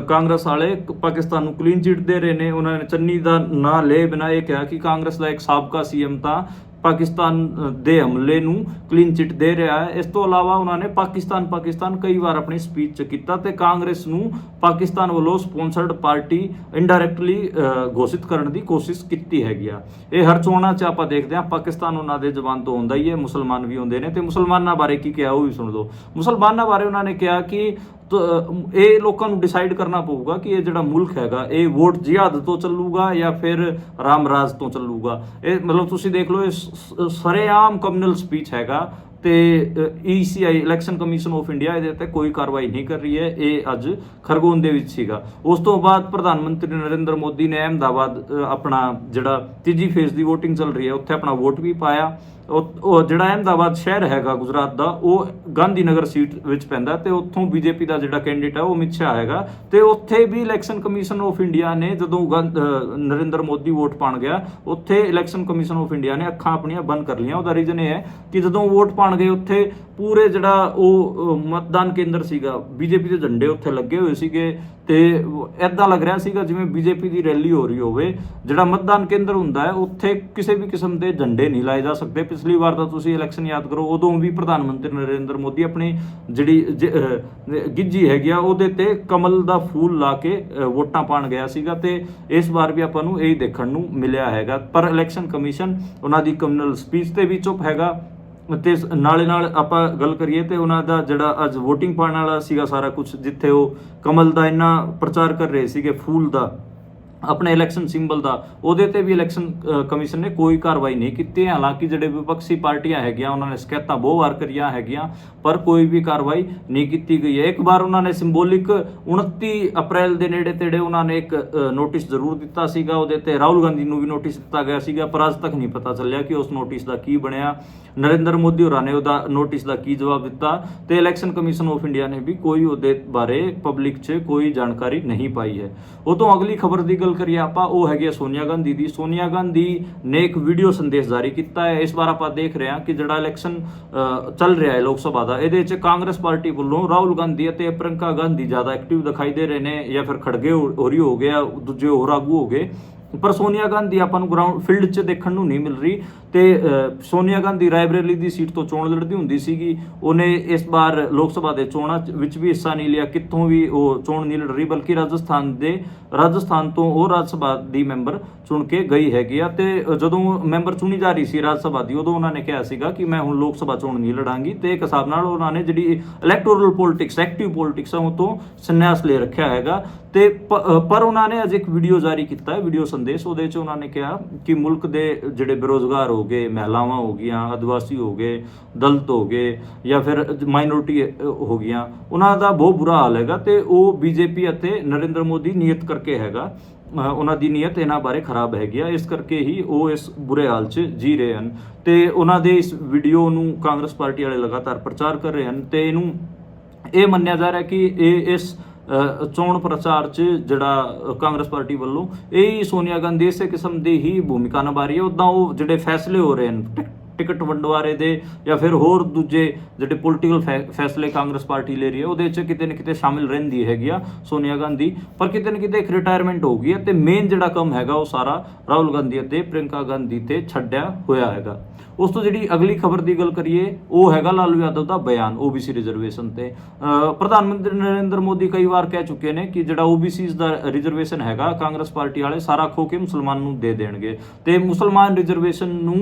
ਕਾਂਗਰਸ ਵਾਲੇ ਪਾਕਿਸਤਾਨ ਨੂੰ ਕਲੀਨ ਚਿੱਟ ਦੇ ਰਹੇ ਨੇ। ਉਹਨਾਂ ਨੇ ਚੰਨੀ ਦਾ ਨਾਂ ਲਏ ਬਿਨਾਂ ਇਹ ਕਿਹਾ ਕਿ ਕਾਂਗਰਸ ਦਾ ਇੱਕ ਸਾਬਕਾ ਸੀਐਮ ਤਾਂ ਪਾਕਿਸਤਾਨ ਦੇ ਹਮਲੇ ਨੂੰ ਕਲੀਨ ਚਿੱਟ ਦੇ ਰਿਹਾ ਹੈ। ਇਸ ਤੋਂ ਇਲਾਵਾ ਉਹਨਾਂ ਨੇ ਪਾਕਿਸਤਾਨ ਕਈ ਵਾਰ ਆਪਣੀ ਸਪੀਚ 'ਚ ਕੀਤਾ ਤੇ ਕਾਂਗਰਸ ਨੂੰ ਪਾਕਿਸਤਾਨ ਵੱਲੋਂ ਸਪਾਂਸਰਡ ਪਾਰਟੀ ਇਨਡਾਇਰੈਕਟਲੀ ਘੋਸ਼ਿਤ ਕਰਨ ਦੀ ਕੋਸ਼ਿਸ਼ ਕੀਤੀ ਹੈਗੀ ਆ। ਇਹ ਹਰ ਚੋਣਾਂ 'ਚ ਆਪਾਂ ਦੇਖਦੇ ਹਾਂ ਪਾਕਿਸਤਾਨ ਉਹਨਾਂ ਦੇ ਜ਼ਬਾਨ ਤੋਂ ਹੁੰਦਾ ਹੀ ਹੈ, ਮੁਸਲਮਾਨ ਵੀ ਹੁੰਦੇ ਨੇ ਤੇ ਮੁਸਲਮਾਨਾਂ ਬਾਰੇ ਕੀ ਕਿਹਾ ਉਹ ਵੀ ਸੁਣ ਲਓ। ਮੁਸਲਮਾਨਾਂ ਬਾਰੇ ਉਹਨਾਂ ਨੇ ਕਿਹਾ ਕਿ ਇਹ ਲੋਕਾਂ ਨੂੰ ਡਿਸਾਈਡ ਕਰਨਾ ਪਊਗਾ ਕਿ ਇਹ ਜਿਹੜਾ ਮੁਲਕ ਹੈਗਾ ਇਹ ਵੋਟ ਜਿਹਾਦ ਤੋਂ ਚੱਲੂਗਾ ਜਾਂ ਫਿਰ ਰਾਮ ਰਾਜ ਤੋਂ ਚੱਲੂਗਾ। ਇਹ ਮਤਲਬ ਤੁਸੀਂ ਦੇਖ ਲਓ, ਇਹ ਸਰੇਆਮ ਕਮਿਊਨਲ ਸਪੀਚ ਹੈਗਾ ਤੇ ECI election commission of India ਇਹਦੇ ਉੱਤੇ ਕੋਈ ਕਾਰਵਾਈ ਨਹੀਂ ਕਰ ਰਹੀ ਹੈ। ਇਹ ਅੱਜ ਖਰਗੋਨ ਦੇ ਵਿੱਚ ਸੀਗਾ। ਉਸ ਤੋਂ ਬਾਅਦ ਪ੍ਰਧਾਨ ਮੰਤਰੀ ਨਰਿੰਦਰ ਮੋਦੀ ਨੇ ਅਹਿਮਦਾਬਾਦ ਆਪਣਾ ਜਿਹੜਾ ਤੀਜੀ ਫੇਜ਼ ਦੀ VOTING ਚੱਲ ਰਹੀ ਹੈ ਉੱਥੇ ਆਪਣਾ ਵੋਟ ਵੀ ਪਾਇਆ। ਉਹ ਜਿਹੜਾ ਅਹਿਮਦਾਬਾਦ ਸ਼ਹਿਰ ਹੈਗਾ ਗੁਜਰਾਤ ਦਾ, ਉਹ ਗਾਂਧੀ ਨਗਰ ਸੀਟ ਵਿੱਚ ਪੈਂਦਾ ਤੇ ਉੱਥੋਂ BJP ਦਾ ਜਿਹੜਾ ਕੈਂਡੀਡੇਟ ਹੈ ਉਹ ਅਮਿਤ ਸ਼ਾਹ ਹੈਗਾ। ਤੇ ਉੱਥੇ ਵੀ ਇਲੈਕਸ਼ਨ ਕਮਿਸ਼ਨ ਆਫ ਇੰਡੀਆ ਨੇ ਜਦੋਂ ਨਰਿੰਦਰ ਮੋਦੀ ਵੋਟ ਪਾਣ ਗਿਆ, ਉੱਥੇ ਇਲੈਕਸ਼ਨ ਕਮਿਸ਼ਨ ਆਫ ਇੰਡੀਆ ਨੇ ਅੱਖਾਂ ਆਪਣੀਆਂ ਬੰਦ ਕਰ ਲਈਆਂ। ਉਹਦਾ ਰੀਜ਼ਨ ਇਹ ਹੈ ਕਿ ਜਦੋਂ ਵੋਟ ਪਾਣ ਗਏ ਉੱਥੇ ਪੂਰੇ ਜਿਹੜਾ ਉਹ ਮਤਦਾਨ ਕੇਂਦਰ ਸੀਗਾ, BJP ਦੇ ਝੰਡੇ ਉੱਥੇ ਲੱਗੇ ਹੋਏ ਸੀਗੇ ਤੇ ਐਦਾਂ ਲੱਗ ਰਿਹਾ ਸੀਗਾ ਜਿਵੇਂ BJP ਦੀ ਰੈਲੀ ਹੋ ਰਹੀ ਹੋਵੇ। ਜਿਹੜਾ ਮਤਦਾਨ ਕੇਂਦਰ ਹੁੰਦਾ ਹੈ ਉੱਥੇ ਕਿਸੇ ਵੀ ਕਿਸਮ ਦੇ ਝੰਡੇ ਨਹੀਂ ਲਾਏ ਜਾ ਸਕਦੇ। ਪਿਛਲੀ ਵਾਰ ਤਾਂ ਤੁਸੀਂ ਇਲੈਕਸ਼ਨ ਯਾਦ ਕਰੋ, ਉਦੋਂ ਵੀ ਪ੍ਰਧਾਨ ਮੰਤਰੀ ਨਰਿੰਦਰ ਮੋਦੀ ਆਪਣੀ ਜਿਹੜੀ ਗਿੱਜੀ ਹੈਗੀ ਆ ਉਹਦੇ ਤੇ ਕਮਲ ਦਾ ਫੂਲ ਲਾ ਕੇ ਵੋਟਾਂ ਪਾਣ ਗਿਆ ਸੀਗਾ ਤੇ ਇਸ ਵਾਰ ਵੀ ਆਪਾਂ ਨੂੰ ਇਹੀ ਦੇਖਣ ਨੂੰ ਮਿਲਿਆ ਹੈਗਾ। ਪਰ ਇਲੈਕਸ਼ਨ ਕਮਿਸ਼ਨ ਉਹਨਾਂ ਦੀ ਕਮਿਊਨਲ ਸਪੀਚ ਤੇ ਵੀ ਚੁੱਪ ਹੈਗਾ ਤੇ ਨਾਲੇ ਨਾਲ ਆਪਾਂ ਗੱਲ ਕਰੀਏ ਤੇ ਉਹਨਾਂ ਦਾ ਜਿਹੜਾ ਅੱਜ VOTING ਪਾਉਣ ਵਾਲਾ ਸੀਗਾ ਸਾਰਾ ਕੁਝ, ਜਿੱਥੇ ਉਹ ਕਮਲ ਦਾ ਇੰਨਾ ਪ੍ਰਚਾਰ ਕਰ ਰਹੇ ਸੀਗੇ, ਫੂਲ ਦਾ, ਆਪਣੇ ਇਲੈਕਸ਼ਨ ਸਿੰਬਲ ਦਾ, ਉਹਦੇ ਤੇ ਵੀ ਇਲੈਕਸ਼ਨ ਕਮਿਸ਼ਨ ਨੇ ਕੋਈ ਕਾਰਵਾਈ ਨਹੀਂ ਕੀਤੀ। ਹਾਲਾਂਕਿ ਜਿਹੜੇ ਵਿਪਕਸ਼ੀ ਪਾਰਟੀਆਂ ਹੈਗੀਆਂ ਉਹਨਾਂ ਨੇ ਸ਼ਿਕਾਇਤਾਂ ਬਹੁਤ ਵਾਰ ਕਰੀਆਂ ਹੈਗੀਆਂ ਪਰ ਕੋਈ ਵੀ ਕਾਰਵਾਈ ਨਹੀਂ ਕੀਤੀ ਗਈ ਹੈ। ਇੱਕ ਵਾਰ ਉਹਨਾਂ ਨੇ ਸਿੰਬੋਲਿਕ 29 ਅਪ੍ਰੈਲ ਦੇ ਨੇੜੇ ਤੇੜੇ ਉਹਨਾਂ ਨੇ ਇੱਕ ਨੋਟਿਸ ਜ਼ਰੂਰ ਦਿੱਤਾ ਸੀਗਾ, ਉਹਦੇ ਤੇ ਰਾਹੁਲ ਗਾਂਧੀ ਨੂੰ ਵੀ ਨੋਟਿਸ ਦਿੱਤਾ ਗਿਆ ਸੀਗਾ ਪਰ ਅੱਜ ਤੱਕ ਨਹੀਂ ਪਤਾ ਚੱਲਿਆ ਕਿ ਉਸ ਨੋਟਿਸ ਦਾ ਕੀ ਬਣਿਆ। ਨਰਿੰਦਰ ਮੋਦੀ ਹੋਰਾਂ ਨੇ ਉਹਦਾ ਨੋਟਿਸ ਦਾ ਕੀ ਜਵਾਬ ਦਿੱਤਾ ਤੇ ਇਲੈਕਸ਼ਨ ਕਮਿਸ਼ਨ ਆਫ ਇੰਡੀਆ ਨੇ ਵੀ ਕੋਈ ਉਹਦੇ ਬਾਰੇ ਪਬਲਿਕ 'ਚ ਕੋਈ ਜਾਣਕਾਰੀ ਨਹੀਂ ਪਾਈ ਹੈ। ਉਹ ਤੋਂ ਅਗਲੀ ਖਬਰ ਦੀ ਗੱਲ ਕਰੀਏ ਆਪਾਂ, ਉਹ ਹੈਗੀ ਸੋਨੀਆ ਗਾਂਧੀ ਦੀ। ਸੋਨੀਆ ਗਾਂਧੀ ਨੇ ਇੱਕ ਵੀਡੀਓ ਸੰਦੇਸ਼ ਜਾਰੀ ਕੀਤਾ ਹੈ। ਇਸ ਵਾਰ ਆਪਾਂ ਦੇਖ ਰਹੇ ਹਾਂ ਕਿ ਜਿਹੜਾ ਇਲੈਕਸ਼ਨ ਚੱਲ ਰਿਹਾ ਹੈ ਲੋਕ ਸਭਾ ਦਾ, ਇਹਦੇ 'ਚ ਕਾਂਗਰਸ ਪਾਰਟੀ ਵੱਲੋਂ ਰਾਹੁਲ ਗਾਂਧੀ ਅਤੇ ਪ੍ਰਿਯੰਕਾ ਗਾਂਧੀ ਜ਼ਿਆਦਾ ਐਕਟਿਵ ਦਿਖਾਈ ਦੇ ਰਹੇ ਨੇ ਜਾਂ ਫਿਰ ਖੜਗੇ ਹੋਰੀ ਹੋ ਗਿਆ, ਦੂਜੇ ਹੋਰ ਆਗੂ ਹੋ ਗਏ, ਪਰ ਸੋਨੀਆ ਗਾਂਧੀ ਆਪਾਂ ਨੂੰ ਗਰਾਊਂਡ ਫੀਲਡ 'ਚ ਦੇਖਣ ਨੂੰ ਨਹੀਂ ਮਿਲ ਰਹੀ। ਤੇ ਸੋਨੀਆ ਗਾਂਧੀ ਰਾਏਬਰੇਲੀ ਦੀ ਸੀਟ ਤੋਂ ਚੋਣ ਲੜਦੀ ਹੁੰਦੀ ਸੀਗੀ। ਉਹਨੇ ਇਸ ਵਾਰ ਲੋਕ ਸਭਾ ਦੇ ਚੋਣਾਂ ਵਿੱਚ ਵੀ ਹਿੱਸਾ ਨਹੀਂ ਲਿਆ, ਕਿੱਥੋਂ ਵੀ ਉਹ ਚੋਣ ਨਹੀਂ ਲੜ ਰਹੀ, ਬਲਕਿ ਰਾਜਸਥਾਨ ਤੋਂ ਉਹ ਰਾਜ ਸਭਾ ਦੀ ਮੈਂਬਰ ਚੁਣ ਕੇ ਗਈ ਹੈਗੀ ਆ। ਤੇ ਜਦੋਂ ਮੈਂਬਰ ਚੁਣੀ ਜਾ ਰਹੀ ਸੀ ਰਾਜ ਸਭਾ ਦੀ, ਉਦੋਂ ਉਹਨਾਂ ਨੇ ਕਿਹਾ ਸੀਗਾ ਕਿ ਮੈਂ ਹੁਣ ਲੋਕ ਸਭਾ ਚੋਣ ਨਹੀਂ ਲੜਾਂਗੀ ਤੇ ਇੱਕ ਹਿਸਾਬ ਨਾਲ ਉਹਨਾਂ ਨੇ ਜਿਹੜੀ ਇਲੈਕਟੋਰਲ ਪੋਲਿਟਿਕਸ, ਐਕਟਿਵ ਪੋਲਿਟਿਕਸ ਉਹ ਤੋਂ ਸੰਨਿਆਸ ਲੈ ਰੱਖਿਆ ਹੈਗਾ। ਤੇ ਪਰ ਉਹਨਾਂ ਨੇ ਅੱਜ ਇੱਕ ਵੀਡੀਓ ਜਾਰੀ ਕੀਤਾ ਹੈ, ਵੀਡੀਓ ਸੰਦੇਸ਼। ਉਹਦੇ 'ਚ ਉਹਨਾਂ ਨੇ ਕਿਹਾ ਕਿ ਮੁਲਕ ਦੇ ਜਿਹੜੇ ਬੇਰੁਜ਼ਗਾਰ ਹੋ ਗਏ, ਮਹਿਲਾਵਾਂ ਹੋ ਗਈਆਂ, ਆਦੀਵਾਸੀ ਹੋ ਗਏ, ਦਲਿਤ ਹੋ ਗਏ ਜਾਂ ਫਿਰ ਮਾਈਨੋਰਿਟੀ ਹੋ ਗਈਆਂ, ਉਹਨਾਂ ਦਾ ਬਹੁਤ ਬੁਰਾ ਹਾਲ ਹੈਗਾ ਤੇ ਉਹ BJP ਅਤੇ ਨਰਿੰਦਰ ਮੋਦੀ ਨੀਅਤ ਕਰਕੇ ਹੈਗਾ, ਉਹਨਾਂ ਦੀ ਨੀਅਤ ਇਹਨਾਂ ਬਾਰੇ ਖਰਾਬ ਹੈਗੀ ਆ, ਇਸ ਕਰਕੇ ਹੀ ਉਹ ਇਸ ਬੁਰੇ ਹਾਲ 'ਚ ਜੀ ਰਹੇ ਹਨ। ਤੇ ਉਹਨਾਂ ਦੇ ਇਸ ਵੀਡੀਓ ਨੂੰ ਕਾਂਗਰਸ ਪਾਰਟੀ ਵਾਲੇ ਲਗਾਤਾਰ ਪ੍ਰਚਾਰ ਕਰ ਰਹੇ ਹਨ ਤੇ ਇਹਨੂੰ ਇਹ ਮੰਨਿਆ ਜਾ ਰਿਹਾ ਕਿ ਇਹ ਇਸ ਚੋਣ ਪ੍ਰਚਾਰ 'ਚ ਜਿਹੜਾ ਕਾਂਗਰਸ ਪਾਰਟੀ ਵੱਲੋਂ ਇਹ ਸੋਨੀਆ ਗਾਂਧੀ ਇਸੇ ਕਿਸਮ ਦੀ ਹੀ ਭੂਮਿਕਾ ਨਿਭਾ ਰਹੀ ਹੈ। ਉੱਦਾਂ ਉਹ ਜਿਹੜੇ ਫੈਸਲੇ ਹੋ ਰਹੇ ਹਨ ਟਿਕਟ ਵੰਡਵਾਰੇ ਦੇ ਜਾਂ ਫਿਰ ਹੋਰ ਦੂਜੇ ਜਿਹੜੇ ਪੋਲੀਟੀਕਲ ਫੈਸਲੇ ਕਾਂਗਰਸ ਪਾਰਟੀ ਲੈ ਰਹੀ ਹੈ, ਉਹਦੇ 'ਚ ਕਿਤੇ ਨਾ ਕਿਤੇ ਸ਼ਾਮਿਲ ਰਹਿੰਦੀ ਹੈਗੀ ਆ ਸੋਨੀਆ ਗਾਂਧੀ, ਪਰ ਕਿਤੇ ਨਾ ਕਿਤੇ ਇੱਕ ਰਿਟਾਇਰਮੈਂਟ ਹੋ ਗਈ ਹੈ ਤੇ ਮੇਨ ਜਿਹੜਾ ਕੰਮ ਹੈਗਾ ਉਹ ਸਾਰਾ ਰਾਹੁਲ ਗਾਂਧੀ ਅਤੇ ਪ੍ਰਿਯੰਕਾ ਗਾਂਧੀ ਤੇ ਛੱਡਿਆ ਹੋਇਆ ਹੈਗਾ। ਉਸ ਤੋਂ ਜਿਹੜੀ ਅਗਲੀ ਖਬਰ ਦੀ ਗੱਲ ਕਰੀਏ, ਉਹ ਹੈਗਾ ਲਾਲੂ ਯਾਦਵ ਦਾ ਬਿਆਨ OBC ਰਿਜ਼ਰਵੇਸ਼ਨ ਤੇ। ਪ੍ਰਧਾਨ ਮੰਤਰੀ ਨਰਿੰਦਰ ਮੋਦੀ ਕਈ ਵਾਰ ਕਹਿ ਚੁੱਕੇ ਨੇ ਕਿ ਜਿਹੜਾ OBCs ਦਾ ਰਿਜ਼ਰਵੇਸ਼ਨ ਹੈਗਾ ਕਾਂਗਰਸ ਪਾਰਟੀ ਵਾਲੇ ਸਾਰਾ ਖੋ ਕੇ ਮੁਸਲਮਾਨ ਨੂੰ ਦੇ ਦੇਣਗੇ ਤੇ ਮੁਸਲਮਾਨਾਂ ਦੇ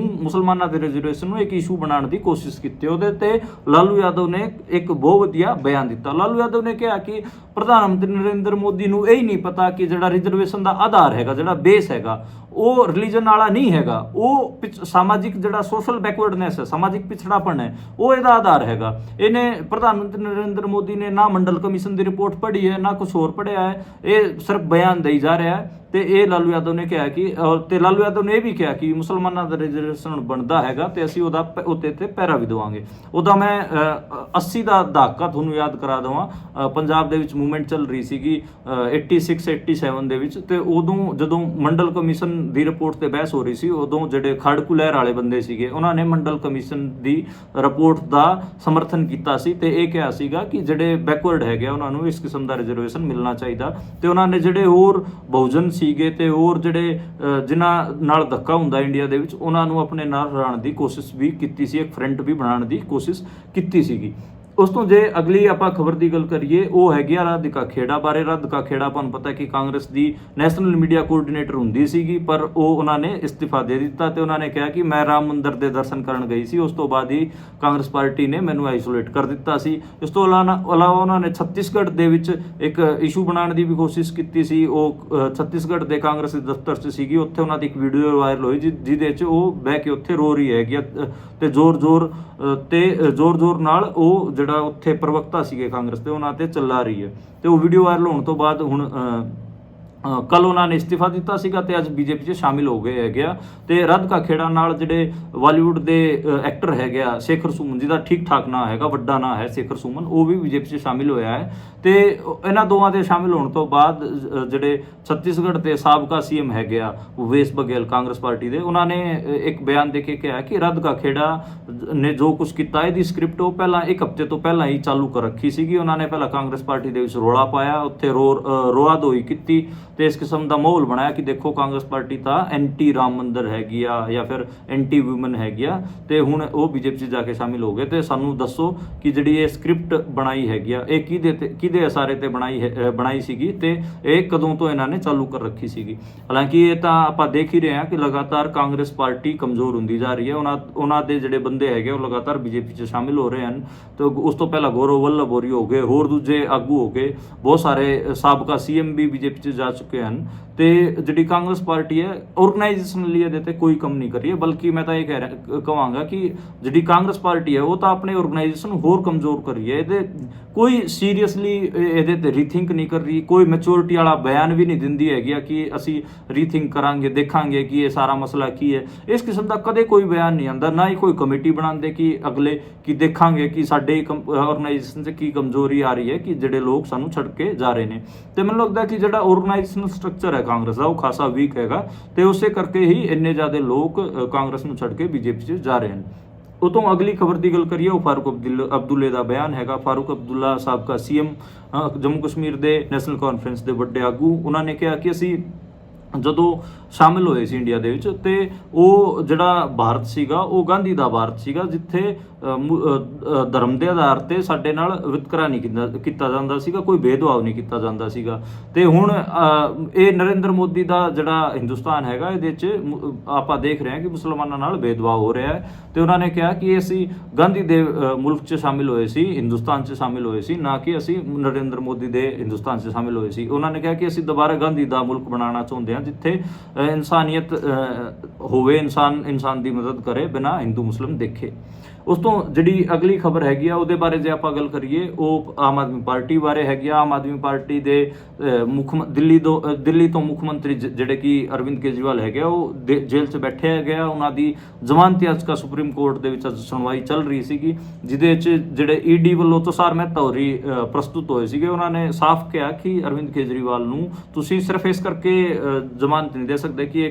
ਰਿਜ਼ਰਵੇਸ਼ਨ ਨੂੰ ਇੱਕ ਇਸ਼ੂ ਬਣਾਉਣ ਦੀ ਕੋਸ਼ਿਸ਼ ਕੀਤੀ। ਉਹਦੇ ਤੇ ਲਾਲੂ ਯਾਦਵ ਨੇ ਇੱਕ ਬਹੁਤ ਵਧੀਆ ਬਿਆਨ ਦਿੱਤਾ। ਲਾਲੂ ਯਾਦਵ ਨੇ ਕਿਹਾ ਕਿ ਪ੍ਰਧਾਨ ਮੰਤਰੀ ਨਰਿੰਦਰ ਮੋਦੀ ਨੂੰ ਇਹ ਹੀ ਨਹੀਂ ਪਤਾ ਕਿ ਜਿਹੜਾ ਰਿਜ਼ਰਵੇਸ਼ਨ ਦਾ ਆਧਾਰ ਹੈਗਾ, ਜਿਹੜਾ ਬੇਸ ਹੈਗਾ, ਉਹ ਰਿਲੀਜਨ ਵਾਲਾ ਨਹੀਂ ਹੈਗਾ, ਉਹ ਸਮਾਜਿਕ ਜਿਹੜਾ ਸੋਸ਼ਲ ਬੈਕਵਰਡਨੈਸ ਹੈ, ਸਮਾਜਿਕ ਪਿਛੜਾਪਣ ਹੈ, ਉਹ ਇਹਦਾ ਆਧਾਰ ਹੈਗਾ। ਇਹਨੇ ਪ੍ਰਧਾਨ ਮੰਤਰੀ ਨਰਿੰਦਰ ਮੋਦੀ ਨੇ ਨਾ ਮੰਡਲ ਕਮਿਸ਼ਨ ਦੀ ਰਿਪੋਰਟ ਪੜ੍ਹੀ ਹੈ, ਨਾ ਕੁਝ ਹੋਰ ਪੜ੍ਹਿਆ ਹੈ, ਇਹ ਸਿਰਫ ਬਿਆਨ ਦੇਈ ਜਾ ਰਿਹਾ ਹੈ। ਤੇ ਇਹ ਲਾਲੂ ਯਾਦਵ ਨੇ ਕਿਹਾ ਕਿ ਤੇ ਲਾਲੂ ਯਾਦਵ ਨੇ ਇਹ ਵੀ ਕਿਹਾ ਕਿ ਮੁਸਲਮਾਨਾਂ ਦਾ ਰਿਜ਼ਰਵੇਸ਼ਨ ਬਣਦਾ ਹੈਗਾ ਤੇ ਅਸੀਂ ਉਹਦਾ ਉੱਤੇ ਤੇ ਪੈਰਾ ਵੀ ਦੇਵਾਂਗੇ। ਉਹਦਾ ਮੈਂ 80 ਦਾ ਦਹਾਕਾ ਤੁਹਾਨੂੰ ਯਾਦ ਕਰਾ ਦੇਵਾਂ, ਪੰਜਾਬ ਦੇ ਵਿੱਚ ਮੂਵਮੈਂਟ ਚੱਲ ਰਹੀ ਸੀਗੀ 86-87 ਦੇ ਵਿੱਚ, ਤੇ ਉਦੋਂ ਜਦੋਂ ਮੰਡਲ ਕਮਿਸ਼ਨ ਦੀ ਰਿਪੋਰਟ ਤੇ ਬਹਿਸ ਹੋ ਰਹੀ ਸੀ, ਉਦੋਂ ਜਿਹੜੇ ਖੜਕੂ ਲਹਿਰ ਵਾਲੇ ਬੰਦੇ ਸੀਗੇ ਉਹਨਾਂ ਨੇ ਮੰਡਲ ਕਮਿਸ਼ਨ ਦੀ ਰਿਪੋਰਟ ਦਾ ਸਮਰਥਨ ਕੀਤਾ ਸੀ ਤੇ ਇਹ ਕਿਹਾ ਸੀਗਾ ਕਿ ਜਿਹੜੇ ਬੈਕਵਰਡ ਹੈਗੇ ਉਹਨਾਂ ਨੂੰ ਇਸ ਕਿਸਮ ਦਾ ਰਿਜ਼ਰਵੇਸ਼ਨ ਮਿਲਣਾ ਚਾਹੀਦਾ। ਤੇ ਉਹਨਾਂ ਨੇ ਜਿਹੜੇ ਹੋਰ ਬਹੁਜਨ ਸੀਗੇ ਤੇ ਹੋਰ ਜਿਹੜੇ ਜਿਨ੍ਹਾਂ ਨਾਲ ਧੱਕਾ ਹੁੰਦਾ ਇੰਡੀਆ ਦੇ ਵਿੱਚ, ਉਹਨਾਂ ਨੂੰ ਆਪਣੇ ਨਾਲ ਰਲਾਉਣ ਦੀ ਕੋਸ਼ਿਸ਼ ਵੀ ਕੀਤੀ ਸੀ, ਇੱਕ ਫਰੰਟ ਵੀ ਬਣਾਉਣ ਦੀ ਕੋਸ਼ਿਸ਼ ਕੀਤੀ ਸੀਗੀ। ਉਸ ਤੋਂ ਜੇ ਅਗਲੀ ਆਪਾਂ ਖਬਰ ਦੀ ਗੱਲ ਕਰੀਏ, ਉਹ ਹੈਗੀ ਆ ਰਾਧਿਕਾ ਖੇੜਾ ਬਾਰੇ। ਰਾਧਿਕਾ ਖੇੜਾ ਤੁਹਾਨੂੰ ਪਤਾ ਕਿ ਕਾਂਗਰਸ ਦੀ ਨੈਸ਼ਨਲ ਮੀਡੀਆ ਕੋਆਰਡੀਨੇਟਰ ਹੁੰਦੀ ਸੀਗੀ, ਪਰ ਉਹ ਉਹਨਾਂ ਨੇ ਇਸਤੀਫਾ ਦੇ ਦਿੱਤਾ ਤੇ ਉਹਨਾਂ ਨੇ ਕਿਹਾ ਕਿ ਮੈਂ ਰਾਮ ਮੰਦਿਰ ਦੇ ਦਰਸ਼ਨ ਕਰਨ ਗਈ ਸੀ, ਉਸ ਤੋਂ ਬਾਅਦ ਹੀ ਕਾਂਗਰਸ ਪਾਰਟੀ ਨੇ ਮੈਨੂੰ ਆਈਸੋਲੇਟ ਕਰ ਦਿੱਤਾ ਸੀ। ਇਸ ਤੋਂ ਇਲਾਵਾ ਉਹਨਾਂ ਨੇ ਛੱਤੀਸਗੜ੍ਹ ਦੇ ਵਿੱਚ ਇੱਕ ਇਸ਼ੂ ਬਣਾਉਣ ਦੀ ਵੀ ਕੋਸ਼ਿਸ਼ ਕੀਤੀ ਸੀ। ਉਹ ਛੱਤੀਸਗੜ੍ਹ ਦੇ ਕਾਂਗਰਸ ਦੇ ਦਫ਼ਤਰ 'ਚ ਸੀਗੀ, ਉੱਥੇ ਉਹਨਾਂ ਦੀ ਇੱਕ ਵੀਡੀਓ ਵਾਇਰਲ ਹੋਈ ਜਿਹਦੇ 'ਚ ਉਹ ਬਹਿ ਕੇ ਉੱਥੇ ਰੋ ਰਹੀ ਹੈਗੀ ਤੇ ਜ਼ੋਰ ਨਾਲ ਉਹ ਜਿਹੜਾ ਉੱਥੇ ਪ੍ਰਵਕਤਾ ਸੀਗੇ ਕਾਂਗਰਸ ਦੇ ਉਹਨਾਂ ਤੇ ਚੱਲਾ ਰਹੀ ਹੈ। ਤੇ ਉਹ ਵੀਡੀਓ ਵਾਇਰਲ ਹੋਣ ਤੋਂ ਬਾਅਦ ਹੁਣ ਕੱਲ ਉਹਨਾਂ ਨੇ ਇਸਤੀਫਾ ਦਿੱਤਾ ਸੀਗਾ ਤੇ ਅੱਜ ਬੀਜੇਪੀ 'ਚ ਸ਼ਾਮਿਲ ਹੋ ਗਏ ਹੈਗੇ ਆ। ਤੇ ਰਾਧਿਕਾ ਖੇੜਾ ਨਾਲ ਜਿਹੜੇ ਬਾਲੀਵੁੱਡ ਦੇ ਐਕਟਰ ਹੈਗੇ ਆ ਸ਼ੇਖਰ ਸੁਮਨ, ਜਿਹਦਾ ਠੀਕ ਠਾਕ ਨਾਂ ਹੈਗਾ, ਵੱਡਾ ਨਾਂ ਹੈ ਸ਼ੇਖਰ ਸੁਮਨ, ਉਹ ਵੀ ਬੀਜੇਪੀ 'ਚ ਸ਼ਾਮਿਲ ਹੋਇਆ ਹੈ। ਤੇ ਇਹਨਾਂ ਦੋਵਾਂ ਦੇ ਸ਼ਾਮਿਲ ਹੋਣ ਤੋਂ ਬਾਅਦ ਜਿਹੜੇ ਛੱਤੀਸਗੜ੍ਹ ਦੇ ਸਾਬਕਾ ਸੀਐਮ ਹੈਗੇ ਆ ਭੂਪੇਸ਼ ਬਘੇਲ ਕਾਂਗਰਸ ਪਾਰਟੀ ਦੇ, ਉਹਨਾਂ ਨੇ ਇੱਕ ਬਿਆਨ ਦੇ ਕੇ ਕਿਹਾ ਕਿ ਰਾਧਿਕਾ ਖੇੜਾ ਨੇ ਜੋ ਕੁਝ ਕੀਤਾ ਇਹਦੀ ਸਕ੍ਰਿਪਟ ਉਹ ਪਹਿਲਾਂ ਇੱਕ ਹਫ਼ਤੇ ਤੋਂ ਪਹਿਲਾਂ ਹੀ ਚਾਲੂ ਕਰ ਰੱਖੀ ਸੀਗੀ। ਉਹਨਾਂ ਨੇ ਪਹਿਲਾਂ ਕਾਂਗਰਸ ਪਾਰਟੀ ਦੇ ਵਿੱਚ ਰੌਲਾ ਪਾਇਆ, ਉੱਥੇ ਰੋਆ ਦੋਈ ਕੀਤੀ ਤੇ ਇਸ ਕਿਸਮ ਦਾ ਮਾਹੌਲ ਬਣਾਇਆ ਕਿ ਦੇਖੋ ਕਾਂਗਰਸ ਪਾਰਟੀ ਤਾਂ ਐਂਟੀ ਰਾਮ ਮੰਦਿਰ ਹੈਗੀ ਆ ਜਾਂ ਫਿਰ ਐਂਟੀ ਵੂਮਨ ਹੈਗੀ ਆ, ਤੇ ਹੁਣ ਉਹ ਬੀਜੇਪੀ 'ਚ ਜਾ ਕੇ ਸ਼ਾਮਿਲ ਹੋ ਗਏ। ਤੇ ਸਾਨੂੰ ਦੱਸੋ ਕਿ ਜਿਹੜੀ ਇਹ ਸਕ੍ਰਿਪਟ ਬਣਾਈ ਹੈਗੀ ਆ ਇਹ ਕਿਹਦੇ ਇਸ਼ਾਰੇ ਤੇ ਬਣਾਈ ਸੀਗੀ ਤੇ ਇਹ ਕਦੋਂ ਤੋਂ ਇਹਨਾਂ ਨੇ ਚਾਲੂ ਕਰ ਰੱਖੀ ਸੀਗੀ। ਹਾਲਾਂਕਿ ਇਹ ਤਾਂ ਆਪਾਂ ਦੇਖ ਹੀ ਰਹੇ ਹਾਂ ਕਿ ਲਗਾਤਾਰ ਕਾਂਗਰਸ ਪਾਰਟੀ ਕਮਜ਼ੋਰ ਹੁੰਦੀ ਜਾ ਰਹੀ ਹੈ। ਉਹਨਾਂ ਦੇ ਜਿਹੜੇ ਬੰਦੇ ਹੈਗੇ ਉਹ ਲਗਾਤਾਰ ਬੀਜੇਪੀ 'ਚ ਸ਼ਾਮਿਲ ਹੋ ਰਹੇ ਹਨ। ਤੇ ਉਸ ਤੋਂ ਪਹਿਲਾਂ ਗੌਰਵ ਵੱਲਭ ਹੋਰੀ ਹੋ ਗਏ, ਹੋਰ ਦੂਜੇ ਆਗੂ ਹੋ ਗਏ, ਬਹੁਤ ਸਾਰੇ ਸਾਬਕਾ ਸੀਐਮ ਵੀ ਬੀਜੇਪੀ 'ਚ ਜਾ ਚੁੱਕੇ ਹਨ। ਤੇ ਜਿਹੜੀ ਕਾਂਗਰਸ ਪਾਰਟੀ ਹੈ ਆਰਗੇਨਾਈਜੇਸ਼ਨਲੀ ਇਹਦੇ ਤੇ ਕੋਈ ਕੰਮ ਨਹੀਂ ਕਰ ਰਹੀ ਹੈ, ਬਲਕਿ ਮੈਂ ਤਾਂ ਇਹ ਕਹਾਂਗਾ ਕਿ ਜਿਹੜੀ ਕਾਂਗਰਸ ਪਾਰਟੀ ਹੈ ਉਹ ਤਾਂ ਆਪਣੇ ਆਰਗੇਨਾਈਜੇਸ਼ਨ ਨੂੰ ਹੋਰ ਕਮਜ਼ੋਰ ਕਰ ਰਹੀ ਹੈ। ਇਹਦੇ ਕੋਈ ਸੀਰੀਅਸਲੀ ਇਹਦੇ ਤੇ ਰੀਥਿੰਕ ਨਹੀਂ ਕਰ ਰਹੀ, ਕੋਈ ਮੈਚੁਰਿਟੀ ਵਾਲਾ ਬਿਆਨ ਵੀ ਨਹੀਂ ਦਿੰਦੀ ਹੈਗੀ ਕਿ ਅਸੀਂ ਰੀਥਿੰਕ ਕਰਾਂਗੇ, ਦੇਖਾਂਗੇ ਕਿ ਇਹ ਸਾਰਾ ਮਸਲਾ ਕੀ ਹੈ। ਇਸ ਕਿਸਮ ਦਾ ਕਦੇ ਕੋਈ ਬਿਆਨ ਨਹੀਂ ਆਉਂਦਾ, ਨਾ ਹੀ ਕੋਈ ਕਮੇਟੀ ਬਣਾਉਂਦੇ ਕਿ ਅਗਲੇ ਕਿ ਦੇਖਾਂਗੇ ਕਿ ਸਾਡੇ ਆਰਗੇਨਾਈਜੇਸ਼ਨ 'ਚ ਕੀ ਕਮਜ਼ੋਰੀ ਆ ਰਹੀ ਹੈ ਕਿ ਜਿਹੜੇ ਲੋਕ ਸਾਨੂੰ ਛੱਡ ਕੇ ਜਾ ਰਹੇ ਨੇ। ਤੇ ਮੈਨੂੰ ਲੱਗਦਾ ਕਿ ਜਿਹੜਾ ਆਰਗੇਨਾਈਜੇਸ਼ਨਲ ਸਟਰਕਚਰ ਹੈ ਕਾਂਗਰਸ ਦਾ ਉਹ ਖਾਸਾ ਵੀਕ ਹੈਗਾ ਤੇ ਉਸੇ ਕਰਕੇ ਹੀ ਇੰਨੇ ਜ਼ਿਆਦਾ ਲੋਕ ਕਾਂਗਰਸ ਨੂੰ ਛੱਡ ਕੇ ਬੀਜੇਪੀ 'ਚ ਜਾ ਰਹੇ ਹਨ। ਉਹ ਤੋਂ ਅਗਲੀ ਖਬਰ ਦੀ ਗੱਲ ਕਰੀਏ, ਉਹ ਫਾਰੂਕ ਅਬਦੁੱਲੇ ਦਾ ਬਿਆਨ ਹੈਗਾ। ਫਾਰੂਕ ਅਬਦੁੱਲਾ ਸਾਬਕਾ ਸੀਐਮ ਜੰਮੂ ਕਸ਼ਮੀਰ ਦੇ ਨੈਸ਼ਨਲ ਕਾਨਫਰੰਸ ਦੇ ਵੱਡੇ ਆਗੂ, ਉਹਨਾਂ ਨੇ ਕਿਹਾ ਕਿ ਅਸੀਂ ਜਦੋਂ ਸ਼ਾਮਿਲ ਹੋਏ ਸੀ ਇੰਡੀਆ ਦੇ ਵਿੱਚ ਤੇ ਉਹ ਜਿਹੜਾ ਭਾਰਤ ਸੀਗਾ ਉਹ ਗਾਂਧੀ ਦਾ ਭਾਰਤ ਸੀਗਾ, ਜਿੱਥੇ ਧਰਮ ਦੇ ਆਧਾਰ ਤੇ ਸਾਡੇ ਨਾਲ ਵਿਤਕਰਾ ਨਹੀਂ ਕੀਤਾ ਜਾਂਦਾ ਸੀਗਾ, ਕੋਈ ਭੇਦਭਾਵ ਨਹੀਂ ਕੀਤਾ ਜਾਂਦਾ ਸੀਗਾ। ਤੇ ਹੁਣ ਇਹ ਨਰਿੰਦਰ ਮੋਦੀ ਦਾ ਜਿਹੜਾ ਹਿੰਦੁਸਤਾਨ ਹੈਗਾ ਇਹਦੇ 'ਚ ਆਪਾਂ ਦੇਖ ਰਹੇ ਹਾਂ ਕਿ ਮੁਸਲਮਾਨਾਂ ਨਾਲ ਭੇਦਭਾਵ ਹੋ ਰਿਹਾ ਹੈ। ਤੇ ਉਹਨਾਂ ਨੇ ਕਿਹਾ ਕਿ ਅਸੀਂ ਗਾਂਧੀ ਦੇ ਮੁਲਕ 'ਚ ਸ਼ਾਮਿਲ ਹੋਏ ਸੀ, ਹਿੰਦੁਸਤਾਨ 'ਚ ਸ਼ਾਮਿਲ ਹੋਏ ਸੀ, ਨਾ ਕਿ ਅਸੀਂ ਨਰਿੰਦਰ ਮੋਦੀ ਦੇ ਹਿੰਦੁਸਤਾਨ 'ਚ ਸ਼ਾਮਿਲ ਹੋਏ ਸੀ। ਉਹਨਾਂ ਨੇ ਕਿਹਾ ਕਿ ਅਸੀਂ ਦੁਬਾਰਾ ਗਾਂਧੀ ਦਾ ਮੁਲਕ ਬਣਾਉਣਾ ਚਾਹੁੰਦੇ ਹਾਂ ਜਿੱਥੇ ਇਨਸਾਨੀਅਤ ਹੋਵੇ, ਇਨਸਾਨ ਦੀ ਮਦਦ ਕਰੇ ਬਿਨਾਂ ਹਿੰਦੂ ਮੁਸਲਿਮ ਦੇਖੇ। ਉਸ ਤੋਂ ਜਿਹੜੀ ਅਗਲੀ ਖਬਰ ਹੈਗੀ ਆ ਉਹਦੇ ਬਾਰੇ ਜੇ ਆਪਾਂ ਗੱਲ ਕਰੀਏ, ਉਹ ਆਮ ਆਦਮੀ ਪਾਰਟੀ ਬਾਰੇ ਹੈਗੀ ਆ। ਆਮ ਆਦਮੀ ਪਾਰਟੀ ਦੇ ਦਿੱਲੀ ਤੋਂ ਮੁੱਖ ਮੰਤਰੀ ਜਿਹੜੇ ਕਿ ਅਰਵਿੰਦ ਕੇਜਰੀਵਾਲ ਹੈਗੇ ਆ, ਉਹ ਜੇਲ੍ਹ 'ਚ ਬੈਠੇ ਹੈਗੇ ਆ। ਉਹਨਾਂ ਦੀ ਜ਼ਮਾਨਤ ਯਾਚਕਾ ਸੁਪਰੀਮ ਕੋਰਟ ਦੇ ਵਿੱਚ ਅੱਜ ਸੁਣਵਾਈ ਚੱਲ ਰਹੀ ਸੀਗੀ, ਜਿਹਦੇ 'ਚ ਜਿਹੜੇ ਈਡੀ ਵੱਲੋਂ ਤੁਸ਼ਾਰ ਮਹਿਤਾ ਹੋਰੀ ਪ੍ਰਸਤੁਤ ਹੋਏ ਸੀਗੇ। ਉਹਨਾਂ ਨੇ ਸਾਫ਼ ਕਿਹਾ ਕਿ ਅਰਵਿੰਦ ਕੇਜਰੀਵਾਲ ਨੂੰ ਤੁਸੀਂ ਸਿਰਫ ਇਸ ਕਰਕੇ ਜ਼ਮਾਨਤ ਨਹੀਂ ਦੇ ਸਕਦੇ ਕਿ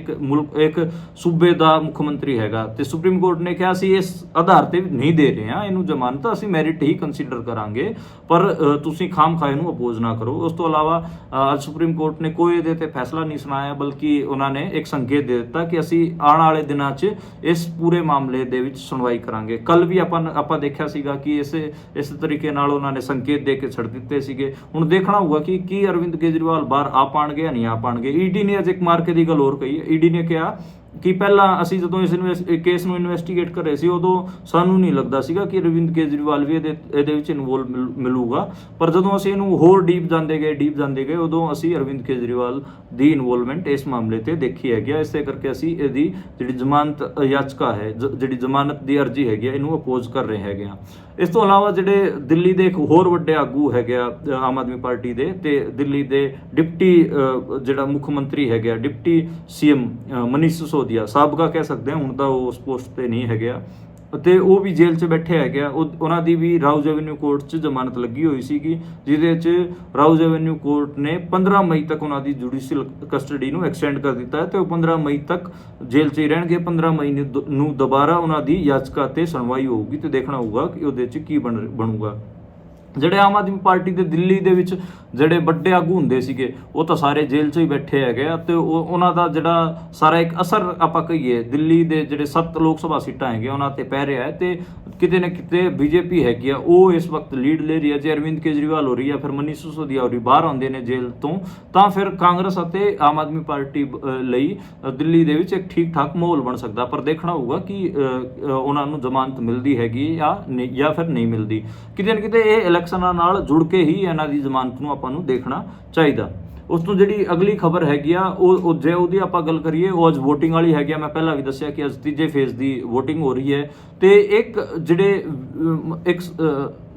ਇੱਕ ਸੂਬੇ ਦਾ ਮੁੱਖ ਮੰਤਰੀ ਹੈਗਾ, ਤੇ ਸੁਪਰੀਮ ਕੋਰਟ ਨੇ ਕਿਹਾ ਸੀ ਇਸ ਆਧਾਰ ਤੇ ਨਹੀਂ ਦੇ ਰਹੇ ਹਾਂ ਇਹਨੂੰ ਜ਼ਮਾਨਤ, ਅਸੀਂ ਮੈਰਿਟ ਹੀ ਕੰਸੀਡਰ ਕਰਾਂਗੇ, ਪਰ ਤੁਸੀਂ ਖਾਮਖਾਹ ਨੂੰ ਅਪੋਜ਼ ਨਾ ਕਰੋ। ਉਸ ਤੋਂ ਇਲਾਵਾ ਅੱਜ ਸੁਪਰੀਮ ਕੋਰਟ ਨੇ ਕੋਈ ਇਹਦੇ ਤੇ ਫੈਸਲਾ ਨਹੀਂ ਸੁਣਾਇਆ, ਬਲਕਿ ਉਹਨਾਂ ਨੇ ਇੱਕ ਸੰਕੇਤ ਦੇ ਦਿੱਤਾ ਕਿ ਅਸੀਂ ਆਉਣ ਵਾਲੇ ਦਿਨਾਂ 'ਚ ਇਸ ਪੂਰੇ ਮਾਮਲੇ ਦੇ ਵਿੱਚ ਸੁਣਵਾਈ ਕਰਾਂਗੇ। ਕੱਲ ਵੀ ਆਪਾਂ ਦੇਖਿਆ ਸੀਗਾ ਕਿ ਇਸ ਤਰੀਕੇ ਨਾਲ ਉਹਨਾਂ ਨੇ ਸੰਕੇਤ ਦੇ ਕੇ ਛੱਡ ਦਿੱਤੇ ਸੀਗੇ। ਹੁਣ ਦੇਖਣਾ ਹੋਊਗਾ ਕਿ ਕੀ ਅਰਵਿੰਦ ਕੇਜਰੀਵਾਲ ਬਾਹਰ ਆ ਪਾਣਗੇ ਜਾਂ ਨਹੀਂ ਆ ਪਾਣਗੇ। ਈਡੀ ਨੇ ਅੱਜ ਇੱਕ ਮਾਰਕੇ ਦੀ ਗੱਲ ਹੋਰ ਕਹੀ ਹੈ। ਈਡੀ ਨੇ ਕਿਹਾ ਕਿ ਪਹਿਲਾਂ ਅਸੀਂ ਜਦੋਂ ਇਸ ਕੇਸ ਨੂੰ ਇਨਵੈਸਟੀਗੇਟ ਕਰ ਰਹੇ ਸੀ ਉਦੋਂ ਸਾਨੂੰ ਨਹੀਂ ਲੱਗਦਾ ਸੀਗਾ ਕਿ ਅਰਵਿੰਦ ਕੇਜਰੀਵਾਲ ਵੀ ਇਹਦੇ ਵਿੱਚ ਇਨਵੋਲਵ ਮਿਲੂਗਾ, ਪਰ ਜਦੋਂ ਅਸੀਂ ਇਹਨੂੰ ਹੋਰ ਡੀਪ ਜਾਂਦੇ ਗਏ ਉਦੋਂ ਅਸੀਂ ਅਰਵਿੰਦ ਕੇਜਰੀਵਾਲ ਦੀ ਇਨਵੋਲਵਮੈਂਟ ਇਸ ਮਾਮਲੇ ਤੇ ਦੇਖੀ ਹੈਗੀ ਆ। ਇਸੇ ਕਰਕੇ ਅਸੀਂ ਇਹਦੀ ਜਿਹੜੀ ਜ਼ਮਾਨਤ ਯਾਚਕਾ ਹੈ, ਜਿਹੜੀ ਜ਼ਮਾਨਤ ਦੀ ਅਰਜ਼ੀ ਹੈਗੀ ਆ, ਇਹਨੂੰ ਅਪੋਜ਼ ਕਰ ਰਹੇ ਹੈਗੇ ਆ। ਇਸ ਤੋਂ ਇਲਾਵਾ ਜਿਹੜੇ ਦਿੱਲੀ ਦੇ ਇੱਕ ਹੋਰ ਵੱਡੇ ਆਗੂ ਹੈਗੇ ਆ ਆਮ ਆਦਮੀ ਪਾਰਟੀ ਦੇ, ਤੇ ਦਿੱਲੀ ਦੇ ਡਿਪਟੀ ਜਿਹੜਾ ਮੁੱਖ ਮੰਤਰੀ ਹੈਗੇ ਆ, ਡਿਪਟੀ ਸੀਐਮ ਮਨੀਸ਼ ਸਿਸੋਦੀਆ, ਸਾਬਕਾ ਕਹਿ ਸਕਦੇ ਹਾਂ, ਹੁਣ ਤਾਂ ਉਹ ਉਸ ਪੋਸਟ ਤੇ ਨਹੀਂ ਹੈਗੇ ਆ, ਅਤੇ ਉਹ ਵੀ ਜੇਲ੍ਹ 'ਚ ਬੈਠੇ ਹੈਗੇ ਆ। ਉਹਨਾਂ ਦੀ ਵੀ ਰਾਉਜ਼ ਐਵੇਨਿਊ ਕੋਰਟ 'ਚ ਜ਼ਮਾਨਤ ਲੱਗੀ ਹੋਈ ਸੀਗੀ, ਜਿਹਦੇ 'ਚ ਰਾਉਜ਼ ਐਵੇਨਿਊ ਕੋਰਟ ਨੇ 15 ਮਈ ਤੱਕ ਉਹਨਾਂ ਦੀ ਜੁਡੀਸ਼ੀਅਲ ਕਸਟਡੀ ਨੂੰ ਐਕਸਟੈਂਡ ਕਰ ਦਿੱਤਾ ਹੈ ਤੇ ਉਹ 15 ਮਈ ਤੱਕ ਜੇਲ੍ਹ 'ਚ ਹੀ ਰਹਿਣਗੇ। 15 ਮਈ ਨੂੰ ਦੁਬਾਰਾ ਉਹਨਾਂ ਦੀ ਯਾਚਕਾ ਤੇ ਸੁਣਵਾਈ ਹੋਊਗੀ ਤੇ ਦੇਖਣਾ ਹੋਊਗਾ ਕਿ ਉਹਦੇ 'ਚ ਕੀ ਬਣੂਗਾ। ਜਿਹੜੇ ਆਮ ਆਦਮੀ ਪਾਰਟੀ ਦੇ ਦਿੱਲੀ ਦੇ ਵਿੱਚ ਜਿਹੜੇ ਵੱਡੇ ਆਗੂ ਹੁੰਦੇ ਸੀਗੇ ਉਹ ਤਾਂ ਸਾਰੇ ਜੇਲ੍ਹ 'ਚ ਹੀ ਬੈਠੇ ਹੈਗੇ ਆ, ਤੇ ਉਹਨਾਂ ਦਾ ਜਿਹੜਾ ਸਾਰਾ ਇੱਕ ਅਸਰ ਆਪਾਂ ਕਹੀਏ ਦਿੱਲੀ ਦੇ ਜਿਹੜੇ 7 ਲੋਕ ਸਭਾ ਸੀਟਾਂ ਹੈਗੀਆਂ ਉਹਨਾਂ ਤੇ ਪੈ ਰਿਹਾ ਹੈ। ਤੇ ਕਿਤੇ ਨਾ ਕਿਤੇ ਬੀਜੇਪੀ ਹੈਗੀ ਆ ਉਹ ਇਸ ਵਕਤ ਲੀਡ ਲੈ ਰਹੀ ਹੈ। ਜੇ ਅਰਵਿੰਦ ਕੇਜਰੀਵਾਲ ਹੋ ਰਹੀ ਹੈ, ਫਿਰ ਮਨੀਸ਼ ਸਿਸੋਦੀਆ ਹੋਰੀ ਬਾਹਰ ਆਉਂਦੇ ਨੇ ਜੇਲ੍ਹ ਤੋਂ, ਤਾਂ ਫਿਰ ਕਾਂਗਰਸ ਅਤੇ ਆਮ ਆਦਮੀ ਪਾਰਟੀ ਲਈ ਦਿੱਲੀ ਦੇ ਵਿੱਚ ਇੱਕ ਠੀਕ ਠਾਕ ਮਾਹੌਲ ਬਣ ਸਕਦਾ। ਪਰ ਦੇਖਣਾ ਹੋਊਗਾ ਕਿ ਉਹਨਾਂ ਨੂੰ ਜ਼ਮਾਨਤ ਮਿਲਦੀ ਹੈਗੀ ਜਾਂ ਫਿਰ ਨਹੀਂ ਮਿਲਦੀ। ਕਿਤੇ ਨਾ ਕਿਤੇ ਇਹ ਇਲੈਕਸ਼ਨਾਂ ਨਾਲ ਜੁੜ ਕੇ ਹੀ ਇਹਨਾਂ ਦੀ ਜ਼ਮਾਨਤ ਨੂੰ ਆਪਾਂ ਨੂੰ ਦੇਖਣਾ ਚਾਹੀਦਾ। ਉਸ ਤੋਂ ਜਿਹੜੀ ਅਗਲੀ ਖਬਰ ਹੈਗੀ ਆ ਉਹ ਜੇ ਉਹਦੀ ਆਪਾਂ ਗੱਲ ਕਰੀਏ, ਉਹ ਅੱਜ ਵੋਟਿੰਗ ਵਾਲੀ ਹੈਗੀ ਆ। ਮੈਂ ਪਹਿਲਾਂ ਵੀ ਦੱਸਿਆ ਕਿ ਅੱਜ ਤੀਜੇ ਫੇਜ਼ ਦੀ ਵੋਟਿੰਗ ਹੋ ਰਹੀ ਹੈ, ਤੇ ਇੱਕ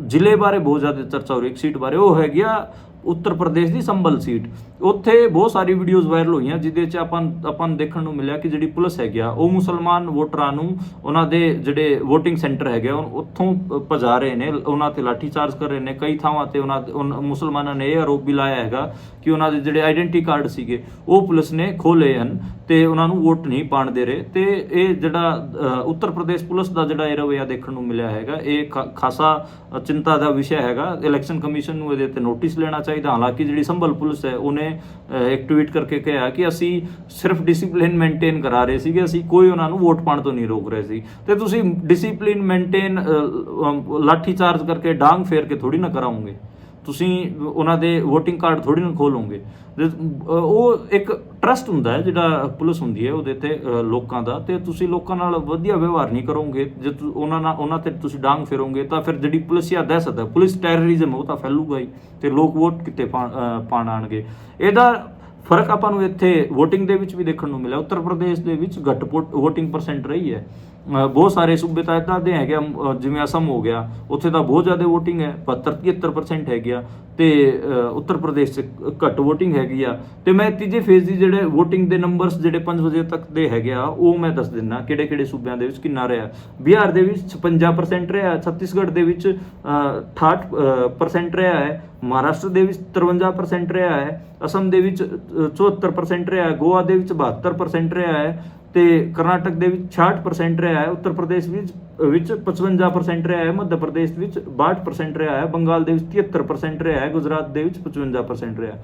ਜ਼ਿਲ੍ਹੇ ਬਾਰੇ ਬਹੁਤ ਜ਼ਿਆਦਾ ਚਰਚਾ ਹੋ ਰਹੀ, ਇੱਕ ਸੀਟ ਬਾਰੇ, ਉਹ ਹੈਗੀ ਆ ਉੱਤਰ ਪ੍ਰਦੇਸ਼ ਦੀ ਸੰਭਲ ਸੀਟ। ਉੱਥੇ ਬਹੁਤ ਸਾਰੀ ਵੀਡੀਓਜ਼ ਵਾਇਰਲ ਹੋਈਆਂ ਜਿਹਦੇ 'ਚ ਆਪਾਂ ਨੂੰ ਦੇਖਣ ਨੂੰ ਮਿਲਿਆ ਕਿ ਜਿਹੜੀ ਪੁਲਿਸ ਹੈਗੀ ਆ ਉਹ ਮੁਸਲਮਾਨ ਵੋਟਰਾਂ ਨੂੰ ਉਹਨਾਂ ਦੇ ਜਿਹੜੇ ਵੋਟਿੰਗ ਸੈਂਟਰ ਹੈਗੇ ਉੱਥੋਂ ਭਜਾ ਰਹੇ ਨੇ, ਉਹਨਾਂ ਤੇ ਲਾਠੀ ਚਾਰਜ ਕਰ ਰਹੇ ਨੇ। ਕਈ ਥਾਵਾਂ ਤੇ ਮੁਸਲਮਾਨਾਂ ਨੇ ਇਹ ਆਰੋਪ ਵੀ ਲਾਇਆ ਹੈਗਾ ਕਿ ਉਹਨਾਂ ਦੇ ਜਿਹੜੇ ਆਈਡੈਂਟੀ ਕਾਰਡ ਸੀਗੇ ਉਹ ਪੁਲਿਸ ਨੇ ਖੋਲ੍ਹੇ ਹਨ ਤੇ ਉਹਨਾਂ ਨੂੰ ਵੋਟ ਨਹੀਂ ਪਾਉਣ ਦੇ ਰਹੇ। ਤੇ ਇਹ ਜਿਹੜਾ ਉੱਤਰ ਪ੍ਰਦੇਸ਼ ਪੁਲਿਸ ਦਾ ਜਿਹੜਾ ਇਹ ਰਵੱਈਆ ਦੇਖਣ ਨੂੰ ਮਿਲਿਆ ਹੈਗਾ, ਇਹ ਖਾਸਾ ਚਿੰਤਾ ਦਾ ਵਿਸ਼ਾ ਹੈਗਾ। ਇਲੈਕਸ਼ਨ ਕਮਿਸ਼ਨ ਨੂੰ ਇਹਦੇ ਤੇ ਨੋਟਿਸ ਲੈਣਾ ਚਾਹੀਦਾ। ਹਾਲਾਂਕਿ ਜਿਹੜੀ ਸੰਭਲ ਪੁਲਿਸ ਹੈ ਉਹਨੇ ਇੱਕ ਟਵੀਟ ਕਰਕੇ ਕਿਹਾ ਕਿ ਅਸੀਂ ਸਿਰਫ ਡਿਸਿਪਲਿਨ ਮੇਨਟੇਨ ਕਰਾ ਰਹੇ ਸੀਗੇ, ਅਸੀਂ ਕੋਈ ਉਹਨਾਂ ਨੂੰ ਵੋਟ ਪਾਉਣ ਤੋਂ ਨਹੀਂ ਰੋਕ ਰਹੇ ਸੀ। ਤੇ ਤੁਸੀਂ ਡਿਸਿਪਲਿਨ ਮੇਨਟੇਨ ਲਾਠੀ ਚਾਰਜ ਕਰਕੇ ਡਾਂਗ ਫੇਰ ਕੇ ਥੋੜੀ ਨਾ ਕਰਾਉਂਗੇ, ਤੁਸੀਂ ਉਹਨਾਂ ਦੇ ਵੋਟਿੰਗ ਕਾਰਡ ਥੋੜੀ ਨਾ ਖੋਲੋਗੇ। ਉਹ ਇੱਕ ਟਰਸਟ ਹੁੰਦਾ ਹੈ ਜਿਹੜਾ ਪੁਲਿਸ ਹੁੰਦੀ ਹੈ ਉਹਦੇ ਤੇ ਲੋਕਾਂ ਦਾ, ਤੇ ਤੁਸੀਂ ਲੋਕਾਂ ਨਾਲ ਵਧੀਆ ਵਿਵਹਾਰ ਨਹੀਂ ਕਰੋਗੇ, ਜੇ ਉਹਨਾਂ ਤੇ ਤੁਸੀਂ ਡਾਂਗ ਫੇਰੋਗੇ ਤਾਂ ਫਿਰ ਜਿਹੜੀ ਪੁਲਿਸੀਆ ਦਹਿਸ਼ਤ ਹੈ, ਪੁਲਿਸ ਟੈਰਰਿਜ਼ਮ, ਉਹ ਤਾਂ ਫੈਲੂਗਾ ਹੀ ਤੇ ਲੋਕ ਵੋਟ ਕਿਤੇ ਪਾਣ ਆਣਗੇ। ਇਹਦਾ ਫਰਕ ਆਪਾਂ ਨੂੰ ਇੱਥੇ ਵੋਟਿੰਗ ਦੇ ਵਿੱਚ ਵੀ ਦੇਖਣ ਨੂੰ ਮਿਲਿਆ। ਉੱਤਰ ਪ੍ਰਦੇਸ਼ ਦੇ ਵਿੱਚ ਘੱਟ ਵੋਟਿੰਗ ਪਰਸੈਂਟ ਰਹੀ ਹੈ। ਬਹੁਤ ਸਾਰੇ ਸੂਬੇ ਤਾਂ ਇੱਦਾਂ ਦੇ ਹੈਗੇ, ਜਿਵੇਂ ਅਸਮ ਹੋ ਗਿਆ, ਉੱਥੇ ਤਾਂ ਬਹੁਤ ਜ਼ਿਆਦਾ ਵੋਟਿੰਗ ਹੈ, 72-73% ਹੈਗੀ ਆ, ਤੇ ਉੱਤਰ ਪ੍ਰਦੇਸ਼ 'ਚ ਘੱਟ ਵੋਟਿੰਗ ਹੈਗੀ ਆ। ਤੇ ਮੈਂ ਤੀਜੇ ਫੇਜ਼ ਦੀ ਜਿਹੜੇ ਵੋਟਿੰਗ ਦੇ ਨੰਬਰਸ ਜਿਹੜੇ 5 ਵਜੇ ਤੱਕ ਦੇ ਹੈਗੇ ਆ ਉਹ ਮੈਂ ਦੱਸ ਦਿੰਦਾ ਕਿਹੜੇ ਕਿਹੜੇ ਸੂਬਿਆਂ ਦੇ ਵਿੱਚ ਕਿੰਨਾ ਰਿਹਾ। ਬਿਹਾਰ ਦੇ ਵਿੱਚ 56% ਰਿਹਾ, ਛੱਤੀਸਗੜ੍ਹ ਦੇ ਵਿੱਚ 68% ਰਿਹਾ ਹੈ, ਮਹਾਰਾਸ਼ਟਰ ਦੇ ਵਿੱਚ 53% ਰਿਹਾ ਹੈ, ਅਸਮ ਦੇ ਵਿੱਚ 74% ਰਿਹਾ ਹੈ, ਗੋਆ ਦੇ ਵਿੱਚ 72% ਰਿਹਾ ਹੈ, ਤੇ ਕਰਨਾਟਕ ਦੇ ਵਿੱਚ 66% ਰਿਹਾ ਹੈ, ਉੱਤਰ ਪ੍ਰਦੇਸ਼ ਵਿੱਚ 55% ਰਿਹਾ ਹੈ, ਮੱਧ ਪ੍ਰਦੇਸ਼ ਵਿੱਚ 62% ਰਿਹਾ ਹੈ, ਬੰਗਾਲ ਦੇ ਵਿੱਚ 73% ਰਿਹਾ ਹੈ, ਗੁਜਰਾਤ ਦੇ ਵਿੱਚ 55% ਰਿਹਾ ਹੈ।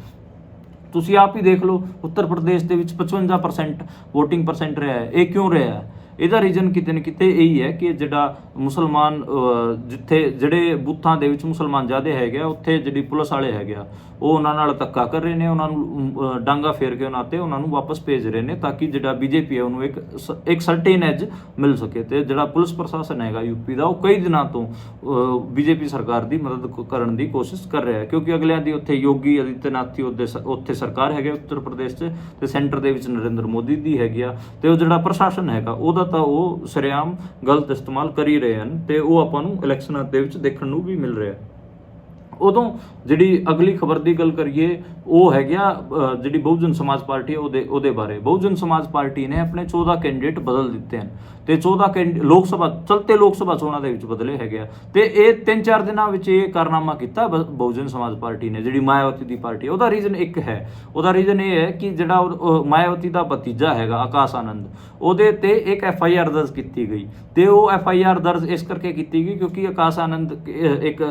ਤੁਸੀਂ ਆਪ ਹੀ ਦੇਖ ਲਓ, ਉੱਤਰ ਪ੍ਰਦੇਸ਼ ਦੇ ਵਿੱਚ 55% ਵੋਟਿੰਗ ਪਰਸੈਂਟ ਰਿਹਾ ਹੈ। ਇਹ ਕਿਉਂ ਰਿਹਾ ਹੈ? ਇਹਦਾ ਰੀਜ਼ਨ ਕਿਤੇ ਨਾ ਕਿਤੇ ਇਹੀ ਹੈ ਕਿ ਜਿਹੜਾ ਮੁਸਲਮਾਨ ਜਿਹੜੇ ਬੂਥਾਂ ਦੇ ਵਿੱਚ ਮੁਸਲਮਾਨ ਜ਼ਿਆਦਾ ਹੈਗੇ ਆ, ਉੱਥੇ ਜਿਹੜੀ ਪੁਲਿਸ ਵਾਲੇ ਹੈਗੇ ਆ ਉਹ ਉਹਨਾਂ ਨਾਲ ਧੱਕਾ ਕਰ ਰਹੇ ਨੇ, ਉਹਨਾਂ ਨੂੰ ਡਾਂਗਾ ਫੇਰ ਕੇ ਉਹਨਾਂ ਨੂੰ ਵਾਪਸ ਭੇਜ ਰਹੇ ਨੇ, ਤਾਂ ਕਿ ਜਿਹੜਾ ਬੀਜੇਪੀ ਹੈ ਉਹਨੂੰ ਇੱਕ ਸਰਟੇਨ ਐਜ ਮਿਲ ਸਕੇ। ਤੇ ਜਿਹੜਾ ਪੁਲਿਸ ਪ੍ਰਸ਼ਾਸਨ ਹੈਗਾ ਯੂਪੀ ਦਾ, ਉਹ ਕਈ ਦਿਨਾਂ ਤੋਂ ਬੀਜੇਪੀ ਸਰਕਾਰ ਦੀ ਮਦਦ ਕਰਨ ਦੀ ਕੋਸ਼ਿਸ਼ ਕਰ ਰਿਹਾ ਹੈ, ਕਿਉਂਕਿ ਅਗਲਿਆਂ ਦੀ ਉੱਥੇ ਯੋਗੀ ਆਦਿੱਤਿਆਨਾਥ ਉੱਥੇ ਸਰਕਾਰ ਹੈਗੇ ਉੱਤਰ ਪ੍ਰਦੇਸ਼ 'ਚ, ਤੇ ਸੈਂਟਰ ਦੇ ਵਿੱਚ ਨਰਿੰਦਰ ਮੋਦੀ ਦੀ ਹੈਗੀ ਆ, ਤੇ ਉਹ ਜਿਹੜਾ ਪ੍ਰਸ਼ਾਸਨ ਹੈਗਾ ਉਹਦਾ ਤਾਂ ਉਹ ਸਰੇਆਮ ਗਲਤ ਇਸਤੇਮਾਲ ਕਰ ਹੀ ਰਹੇ ਹਨ, ਤੇ ਉਹ ਆਪਾਂ ਨੂੰ ਇਲੈਕਸ਼ਨਾਂ ਦੇ ਵਿੱਚ ਦੇਖਣ ਨੂੰ ਵੀ ਮਿਲ ਰਿਹਾ। ਉਦੋਂ ਜਿਹੜੀ ਅਗਲੀ ਖਬਰ ਦੀ ਗੱਲ ਕਰੀਏ, ਉਹ ਹੈਗਾ ਜਿਹੜੀ ਬਹੁਜਨ ਸਮਾਜ ਪਾਰਟੀ ਹੈ ਉਹਦੇ ਬਾਰੇ। ਬਹੁਜਨ ਸਮਾਜ ਪਾਰਟੀ ਨੇ ਆਪਣੇ 14 ਕੈਂਡੀਡੇਟ ਬਦਲ ਦਿੱਤੇ ਹਨ, ਤੇ 14 ਲੋਕ ਸਭਾ ਚੋਣਾਂ ਦੇ ਵਿੱਚ ਬਦਲੇ ਹੈਗੇ ਆ। ਤੇ ਇਹ 3-4 ਦਿਨਾਂ ਵਿੱਚ ਇਹ ਕਾਰਨਾਮਾ ਕੀਤਾ ਬਹੁਜਨ ਸਮਾਜ ਪਾਰਟੀ ਨੇ, ਜਿਹੜੀ ਮਾਇਆਵਤੀ ਦੀ ਪਾਰਟੀ ਹੈ। ਉਹਦਾ ਰੀਜ਼ਨ ਇੱਕ ਹੈ, ਉਹਦਾ ਰੀਜ਼ਨ ਇਹ ਹੈ ਕਿ ਜਿਹੜਾ ਮਾਇਆਵਤੀ ਦਾ ਭਤੀਜਾ ਹੈਗਾ ਆਕਾਸ਼ ਆਨੰਦ, ਉਹਦੇ ਤੇ ਇੱਕ FIR ਦਰਜ ਕੀਤੀ ਗਈ, ਤੇ ਉਹ FIR ਦਰਜ ਇਸ ਕਰਕੇ ਕੀਤੀ ਗਈ ਕਿਉਂਕਿ ਆਕਾਸ਼ ਆਨੰਦ ਇੱਕ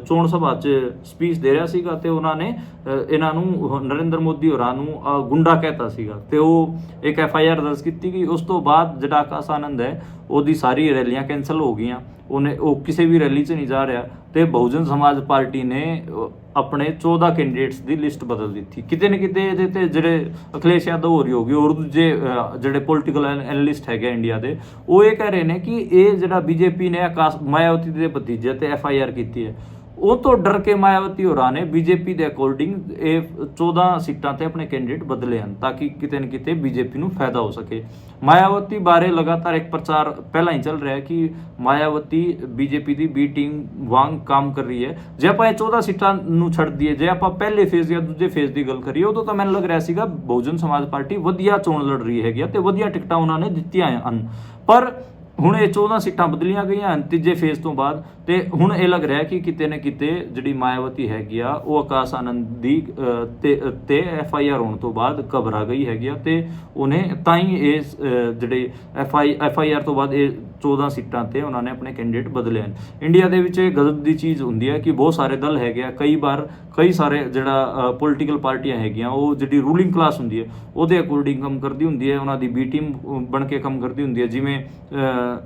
ਚੋਣ ਸਭਾ 'ਚ ਸਪੀਚ ਦੇ ਰਿਹਾ ਸੀਗਾ, ਤੇ ਉਹਨਾਂ ਨੇ ਇਹਨਾਂ ਨੂੰ ਨਰਿੰਦਰ ਮੋਦੀ ਹੋਰਾਂ ਨੂੰ ਗੁੰਡਾ ਕਹਿਤਾ ਸੀਗਾ, ਤੇ ਉਹ ਇੱਕ FIR ਦਰਜ ਕੀਤੀ ਗਈ। ਉਸ ਤੋਂ ਬਾਅਦ ਜਿਹੜਾ ਆਕਾਸ਼ ਆਨੰਦ ਹੈ ਉਹਦੀ ਸਾਰੀ ਰੈਲੀਆਂ ਕੈਂਸਲ ਹੋ ਗਈਆਂ, ਉਹ ਕਿਸੇ ਵੀ ਰੈਲੀ 'ਚ ਨਹੀਂ ਜਾ ਰਿਹਾ, ਤੇ ਬਹੁਜਨ ਸਮਾਜ ਪਾਰਟੀ ਨੇ ਆਪਣੇ 14 ਕੈਂਡੀਡੇਟਸ ਦੀ ਲਿਸਟ ਬਦਲ ਦਿੱਤੀ। ਕਿਤੇ ਨਾ ਕਿਤੇ ਇਹਦੇ ਤੇ ਜਿਹੜੇ ਅਖਿਲੇਸ਼ ਯਾਦਵ ਹੋਰੀ ਹੋ ਗਈ, ਹੋਰ ਦੂਜੇ ਜਿਹੜੇ ਪੋਲੀਟੀਕਲ ਐਨਾਲਿਸਟ ਹੈਗੇ ਇੰਡੀਆ ਦੇ, ਉਹ ਇਹ ਕਹਿ ਰਹੇ ਨੇ ਕਿ ਇਹ ਜਿਹੜਾ ਬੀਜੇਪੀ ਨੇ ਮਾਇਆਵਤੀ ਦੇ ਭਤੀਜੇ ਤੇ FIR ਕੀਤੀ ਹੈ, ਉਹ ਤੋਂ ਡਰ ਕੇ ਮਾਇਆਵਤੀ ਹੋਰਾਂ ਨੇ ਬੀਜੇਪੀ ਦੇ ਅਕੋਰਡਿੰਗ ਇਹ 14 ਸੀਟਾਂ ਤੇ ਆਪਣੇ ਕੈਂਡੀਡੇਟ ਬਦਲੇ ਹਨ, ਤਾਂ ਕਿ ਕਿਤੇ ਨਾ ਕਿਤੇ ਬੀਜੇਪੀ ਨੂੰ ਫਾਇਦਾ ਹੋ ਸਕੇ। ਮਾਇਆਵਤੀ ਬਾਰੇ ਲਗਾਤਾਰ ਇੱਕ ਪ੍ਰਚਾਰ ਪਹਿਲਾਂ ਹੀ ਚੱਲ ਰਿਹਾ ਕਿ ਮਾਇਆਵਤੀ ਬੀਜੇਪੀ ਦੀ ਬੀ ਟੀਮ ਵਾਂਗ ਕੰਮ ਕਰ ਰਹੀ ਹੈ। ਜੇ ਆਪਾਂ ਇਹ 14 ਸੀਟਾਂ ਨੂੰ ਛੱਡ ਦਈਏ, ਜੇ ਆਪਾਂ ਪਹਿਲੇ ਫੇਜ਼ ਜਾਂ ਦੂਜੇ ਫੇਜ਼ ਦੀ ਗੱਲ ਕਰੀਏ, ਉਦੋਂ ਤਾਂ ਮੈਨੂੰ ਲੱਗ ਰਿਹਾ ਸੀਗਾ ਬਹੁਜਨ ਸਮਾਜ ਪਾਰਟੀ ਵਧੀਆ ਚੋਣ ਲੜ ਰਹੀ ਹੈਗੀ ਆ, ਤੇ ਵਧੀਆ ਟਿਕਟਾਂ ਉਹਨਾਂ ਨੇ ਦਿੱਤੀਆਂ ਹਨ। ਪਰ ਹੁਣ ਇਹ 14 ਸੀਟਾਂ ਬਦਲੀਆਂ ਗਈਆਂ ਹਨ ਤੀਜੇ ਫੇਜ਼ ਤੋਂ ਬਾਅਦ, ਤੇ ਹੁਣ ਇਹ ਲੱਗ ਰਿਹਾ ਕਿ ਕਿਤੇ ਨਾ ਕਿਤੇ ਜਿਹੜੀ ਮਾਇਆਵਤੀ ਹੈਗੀ ਆ ਉਹ ਆਕਾਸ਼ ਆਨੰਦ ਦੀ ਤੇ FIR ਹੋਣ ਤੋਂ ਬਾਅਦ ਘਬਰਾ ਗਈ ਹੈਗੀ ਆ ਤੇ ਉਹਨੇ ਤਾਂ ਹੀ ਇਹ ਜਿਹੜੇ FIR ਤੋਂ ਬਾਅਦ ਇਹ 14 ਸੀਟਾਂ ਤੇ ਉਹਨਾਂ ਨੇ ਆਪਣੇ ਕੈਂਡੀਡੇਟ ਬਦਲੇ ਹਨ। ਇੰਡੀਆ ਦੇ ਵਿੱਚ ਇਹ ਗਜ਼ਬ ਦੀ ਚੀਜ਼ ਹੁੰਦੀ ਹੈ ਕਿ ਬਹੁਤ ਸਾਰੇ ਦਲ ਹੈਗੇ ਆ, ਕਈ ਸਾਰੇ ਜਿਹੜਾ ਪੋਲੀਟੀਕਲ ਪਾਰਟੀਆਂ ਹੈਗੀਆਂ ਉਹ ਜਿਹੜੀ ਰੂਲਿੰਗ ਕਲਾਸ ਹੁੰਦੀ ਹੈ ਉਹਦੇ ਅਕੋਰਡਿੰਗ ਕੰਮ ਕਰਦੀ ਹੁੰਦੀ ਹੈ, ਉਹਨਾਂ ਦੀ ਬੀ ਟੀਮ ਬਣ ਕੇ ਕੰਮ ਕਰਦੀ ਹੁੰਦੀ ਹੈ। ਜਿਵੇਂ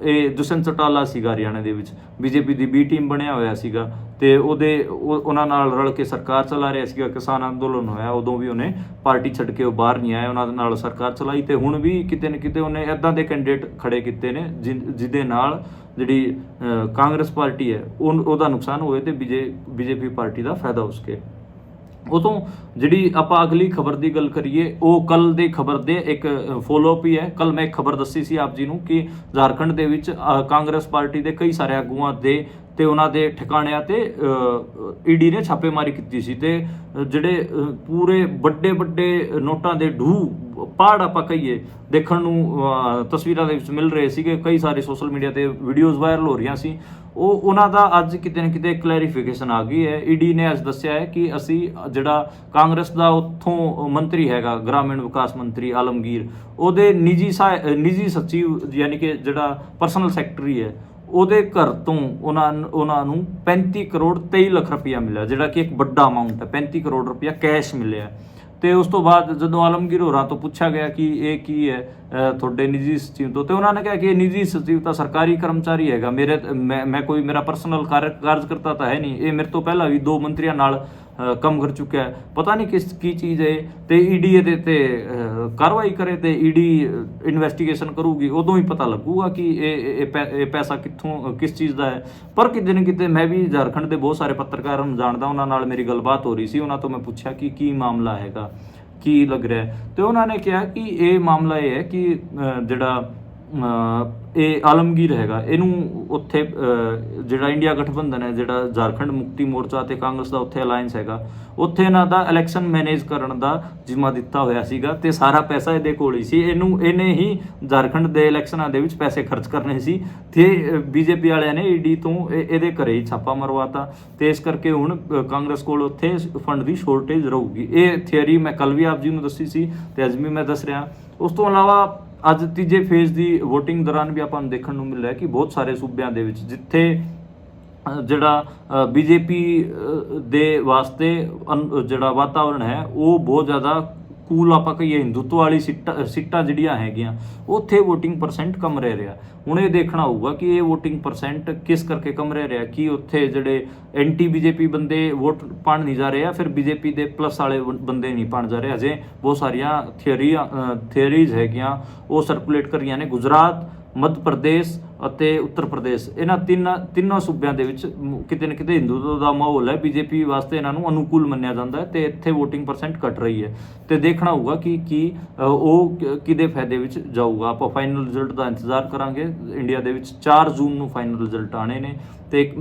ਇਹ ਦੁਸ਼ਯੰਤ ਚੌਟਾਲਾ ਸੀਗਾ ਹਰਿਆਣਾ ਦੇ ਵਿੱਚ, BJP ਦੀ ਬੀ ਟੀਮ ਬਣਿਆ ਹੋਇਆ ਸੀਗਾ ਤੇ ਉਹਨਾਂ ਨਾਲ ਰਲ ਕੇ ਸਰਕਾਰ ਚਲਾ ਰਿਹਾ ਸੀਗਾ। ਕਿਸਾਨ ਅੰਦੋਲਨ ਹੋਇਆ ਉਦੋਂ ਵੀ ਉਹਨੇ ਪਾਰਟੀ ਛੱਡ ਕੇ ਉਹ ਬਾਹਰ ਨਹੀਂ ਆਇਆ, ਉਹਨਾਂ ਦੇ ਨਾਲ ਸਰਕਾਰ ਚਲਾਈ ਤੇ ਹੁਣ ਵੀ ਕਿਤੇ ਨਾ ਕਿਤੇ ਉਹਨੇ ਇੱਦਾਂ ਦੇ ਕੈਂਡੀਡੇਟ ਖੜੇ ਕੀਤੇ ਨੇ ਜਿਹਦੇ ਨਾਲ ਜਿਹੜੀ ਕਾਂਗਰਸ ਪਾਰਟੀ ਹੈ ਉਹਦਾ ਨੁਕਸਾਨ ਹੋਵੇ ਤੇ BJP ਪਾਰਟੀ ਦਾ ਫਾਇਦਾ ਹੋ ਸਕੇ। ਉਦੋਂ ਜਿਹੜੀ ਆਪਾਂ ਅਗਲੀ ਖਬਰ ਦੀ ਗੱਲ ਕਰੀਏ ਉਹ ਕੱਲ ਦੀ ਖਬਰ ਦੇ ਇੱਕ ਫੋਲੋਅਪ ਹੀ ਹੈ। ਕੱਲ ਮੈਂ ਇੱਕ ਖਬਰ ਦੱਸੀ ਸੀ ਆਪ ਜੀ ਨੂੰ ਕਿ ਝਾਰਖੰਡ ਦੇ ਵਿੱਚ ਕਾਂਗਰਸ ਪਾਰਟੀ ਦੇ ਕਈ ਸਾਰੇ ਆਗੂਆਂ ਤੇ ਉਹਨਾਂ ਦੇ ਠਿਕਾਣਿਆਂ ਤੇ ED ਨੇ ਛਾਪੇਮਾਰੀ ਕੀਤੀ ਸੀ ਤੇ ਜਿਹੜੇ ਪੂਰੇ ਵੱਡੇ ਨੋਟਾਂ ਦੇ ਪਹਾੜ ਆਪਾਂ ਕਹੀਏ ਦੇਖਣ ਨੂੰ ਤਸਵੀਰਾਂ ਦੇ ਵਿੱਚ ਮਿਲ ਰਹੇ ਸੀਗੇ। ਕਈ ਸਾਰੇ ਸੋਸ਼ਲ ਮੀਡੀਆ ਤੇ ਵੀਡੀਓਜ਼ ਵਾਇਰਲ ਹੋ ਰਹੀਆਂ ਸੀ। ਉਹਨਾਂ ਦਾ ਅੱਜ ਕਿਤੇ ਨਾ ਕਿਤੇ ਕਲੈਰੀਫਿਕੇਸ਼ਨ ਆ ਗਈ ਹੈ। ED ਨੇ ਅੱਜ ਦੱਸਿਆ ਹੈ ਕਿ ਅਸੀਂ ਜਿਹੜਾ ਕਾਂਗਰਸ ਦਾ ਉੱਥੋਂ ਮੰਤਰੀ ਹੈਗਾ ਗ੍ਰਾਮੀਣ ਵਿਕਾਸ ਮੰਤਰੀ ਆਲਮਗੀਰ, ਉਹਦੇ ਨਿੱਜੀ ਸਚਿਵ ਯਾਨੀ ਕਿ ਜਿਹੜਾ ਪਰਸਨਲ ਸੈਕਟਰੀ ਹੈ ਉਹਦੇ ਘਰ ਤੋਂ ਉਹਨਾਂ ਨੂੰ 35 ਕਰੋੜ 23 ਲੱਖ ਰੁਪਇਆ ਮਿਲਿਆ, ਜਿਹੜਾ ਕਿ ਇੱਕ ਵੱਡਾ ਅਮਾਊਂਟ ਹੈ। 35 ਕਰੋੜ ਰੁਪਇਆ ਕੈਸ਼ ਮਿਲਿਆ ਤੇ ਉਸ ਤੋਂ ਬਾਅਦ ਜਦੋਂ ਆਲਮਗੀਰ ਹੋਰਾਂ ਤੋਂ ਪੁੱਛਿਆ ਗਿਆ ਕਿ ਇਹ ਕੀ ਹੈ ਤੁਹਾਡੇ ਨਿੱਜੀ ਸਚਿਵ ਤੋਂ, ਤੇ ਉਹਨਾਂ ਨੇ ਕਿਹਾ ਕਿ ਇਹ ਨਿੱਜੀ ਸਚਿਵ ਤਾਂ ਸਰਕਾਰੀ ਕਰਮਚਾਰੀ ਹੈਗਾ, ਮੇਰਾ ਪਰਸਨਲ ਕਾਰਜਕਰਤਾ ਤਾਂ ਹੈ ਨਹੀਂ, ਇਹ ਮੇਰੇ ਤੋਂ ਪਹਿਲਾਂ ਵੀ 2 ਮੰਤਰੀਆਂ ਨਾਲ ਕੰਮ ਕਰ ਚੁੱਕਿਆ ਹੈ, ਪਤਾ ਨਹੀਂ ਕੀ ਚੀਜ਼ ਹੈ। ਤੇ ED ਇਹਦੇ ਤੇ ਕਾਰਵਾਈ ਕਰੇ ਤੇ ED ਇਨਵੈਸਟੀਗੇਸ਼ਨ ਕਰੂਗੀ, ਉਦੋਂ ਹੀ ਪਤਾ ਲੱਗੂਗਾ ਕਿ ਇਹ ਪੈਸਾ ਕਿੱਥੋਂ ਕਿਸ ਚੀਜ਼ ਦਾ ਹੈ। ਪਰ ਕਿਤੇ ਨਾ ਕਿਤੇ ਮੈਂ ਵੀ ਝਾਰਖੰਡ ਦੇ ਬਹੁਤ ਸਾਰੇ ਪੱਤਰਕਾਰਾਂ ਨੂੰ ਜਾਣਦਾ, ਉਹਨਾਂ ਨਾਲ ਮੇਰੀ ਗੱਲਬਾਤ ਹੋ ਰਹੀ ਸੀ। ਉਹਨਾਂ ਤੋਂ ਮੈਂ ਪੁੱਛਿਆ ਕਿ ਕੀ ਮਾਮਲਾ ਹੈਗਾ, ਕੀ ਲੱਗ ਰਿਹਾ ਹੈ, ਤੇ ਉਹਨਾਂ ਨੇ ਕਿਹਾ ਕਿ ਇਹ ਮਾਮਲਾ ਇਹ ਹੈ ਕਿ ਜਿਹੜਾ ਇਹ ਆਲਮਗੀਰ ਹੈਗਾ ਇਹਨੂੰ ਉੱਥੇ ਜਿਹੜਾ ਇੰਡੀਆ ਗਠਬੰਧਨ ਹੈ, ਜਿਹੜਾ ਝਾਰਖੰਡ ਮੁਕਤੀ ਮੋਰਚਾ ਤੇ ਕਾਂਗਰਸ ਦਾ ਉੱਥੇ ਅਲਾਇੰਸ ਹੈਗਾ, ਉੱਥੇ ਇਹਨਾਂ ਦਾ ਇਲੈਕਸ਼ਨ ਮੈਨੇਜ ਕਰਨ ਦਾ ਜ਼ਿੰਮਾ ਦਿੱਤਾ ਹੋਇਆ ਸੀਗਾ ਤੇ ਸਾਰਾ ਪੈਸਾ ਇਹਦੇ ਕੋਲ ਹੀ ਸੀ। ਇਹਨੇ ਹੀ ਝਾਰਖੰਡ ਦੇ ਇਲੈਕਸ਼ਨਾਂ ਦੇ ਵਿੱਚ ਪੈਸੇ ਖਰਚ ਕਰਨੇ ਸੀ ਤੇ BJP ਵਾਲਿਆਂ ਨੇ ED ਤੋਂ ਇਹਦੇ ਘਰੇ ਹੀ ਛਾਪਾ ਮਰਵਾਤਾ ਤੇ ਇਸ ਕਰਕੇ ਹੁਣ ਕਾਂਗਰਸ ਕੋਲ ਉੱਥੇ ਫੰਡ ਦੀ ਸ਼ੋਰਟੇਜ ਰਹੂਗੀ। ਇਹ ਥਿਊਰੀ ਮੈਂ ਕੱਲ ਵੀ ਆਪ ਜੀ ਨੂੰ ਦੱਸੀ ਸੀ ਤੇ ਅੱਜ ਵੀ ਮੈਂ ਦੱਸ ਰਿਹਾ। ਉਸ ਤੋਂ ਇਲਾਵਾ ਅੱਜ ਤੀਜੇ ਫੇਜ਼ ਦੀ VOTING ਦੌਰਾਨ ਵੀ ਆਪਾਂ ਨੂੰ ਦੇਖਣ ਨੂੰ ਮਿਲ ਰਿਹਾ ਕਿ ਬਹੁਤ ਸਾਰੇ ਸੂਬਿਆਂ ਦੇ ਵਿੱਚ ਜਿੱਥੇ ਜਿਹੜਾ BJP ਦੇ ਵਾਸਤੇ ਜਿਹੜਾ ਵਾਤਾਵਰਣ ਹੈ ਉਹ ਬਹੁਤ ਜ਼ਿਆਦਾ ਕੂਲ ਆਪਾਂ ਕਹੀਏ ਹਿੰਦੂਤਵ ਵਾਲੀ ਸੀਟਾਂ ਜਿਹੜੀਆਂ ਹੈਗੀਆਂ ਉੱਥੇ VOTING% ਕਮ ਰਹਿ ਰਿਹਾ। ਹੁਣ ਇਹ ਦੇਖਣਾ ਹੋਊਗਾ ਕਿ ਇਹ VOTING% ਕਿਸ ਕਰਕੇ ਕਮ ਰਹਿ ਰਿਹਾ, ਕਿ ਉੱਥੇ ਜਿਹੜੇ BJP ਬੰਦੇ ਵੋਟ ਪਾਣ ਨਹੀਂ ਜਾ ਰਹੇ ਆ, ਫਿਰ BJP ਦੇ ਪਲੱਸ ਵਾਲੇ ਬੰਦੇ ਨਹੀਂ ਪਾਣ ਜਾ ਰਹੇ। ਅਜੇ ਬਹੁਤ ਸਾਰੀਆਂ ਥਿਊਰੀਜ਼ ਹੈਗੀਆਂ ਉਹ ਸਰਕੂਲੇਟ ਕਰ ਰਹੀਆਂ ਨੇ। ਗੁਜਰਾਤ, ਮੱਧ ਪ੍ਰਦੇਸ਼ ਅਤੇ ਉੱਤਰ ਪ੍ਰਦੇਸ਼, ਇਹਨਾਂ ਤਿੰਨਾਂ ਸੂਬਿਆਂ ਦੇ ਵਿੱਚ ਕਿਤੇ ਨਾ ਕਿਤੇ ਹਿੰਦੂਤਵ ਦਾ ਮਾਹੌਲ ਹੈ। BJP ਵਾਸਤੇ ਇਹਨਾਂ ਨੂੰ ਅਨੁਕੂਲ ਮੰਨਿਆ ਜਾਂਦਾ ਹੈ ਤੇ ਇੱਥੇ VOTING% ਘਟ ਰਹੀ ਹੈ ਤੇ ਦੇਖਣਾ ਹੋਊਗਾ ਕਿ ਉਹ ਕਿਹਦੇ ਫਾਇਦੇ ਵਿੱਚ ਜਾਊਗਾ। ਆਪਾਂ ਫਾਈਨਲ ਰਿਜ਼ਲਟ ਦਾ ਇੰਤਜ਼ਾਰ ਕਰਾਂਗੇ। ਇੰਡੀਆ ਦੇ ਵਿੱਚ 4 ਜੂਨ ਨੂੰ ਫਾਈਨਲ ਰਿਜ਼ਲਟ ਆਣੇ ਨੇ ਤੇ ਇੱਕ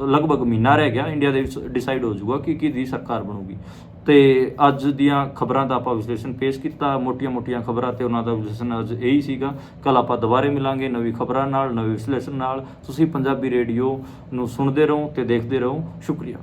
ਲਗਭਗ ਮਹੀਨਾ ਰਹਿ ਗਿਆ। ਇੰਡੀਆ ਦੇ ਵਿੱਚ ਡਿਸਾਈਡ ਹੋ ਜਾਊਗਾ ਕਿ ਕਿਹਦੀ ਸਰਕਾਰ ਬਣੂਗੀ। ਤੇ ਅੱਜ ਦੀਆਂ ਖਬਰਾਂ ਦਾ ਆਪਾਂ ਵਿਸ਼ਲੇਸ਼ਣ ਪੇਸ਼ ਕੀਤਾ, ਮੋਟੀਆਂ ਖਬਰਾਂ ਤੇ ਉਹਨਾਂ ਦਾ ਵਿਸ਼ਲੇਸ਼ਣ ਅੱਜ ਇਹੀ ਸੀਗਾ। ਕੱਲ ਆਪਾਂ ਦੁਬਾਰੇ ਮਿਲਾਂਗੇ ਨਵੀਂ ਖਬਰਾਂ ਨਾਲ, ਨਵੇਂ ਵਿਸ਼ਲੇਸ਼ਣ ਨਾਲ। ਤੁਸੀਂ ਪੰਜਾਬੀ ਰੇਡੀਓ ਨੂੰ ਸੁਣਦੇ ਰਹੋ ਤੇ ਦੇਖਦੇ ਰਹੋ। ਸ਼ੁਕਰੀਆ।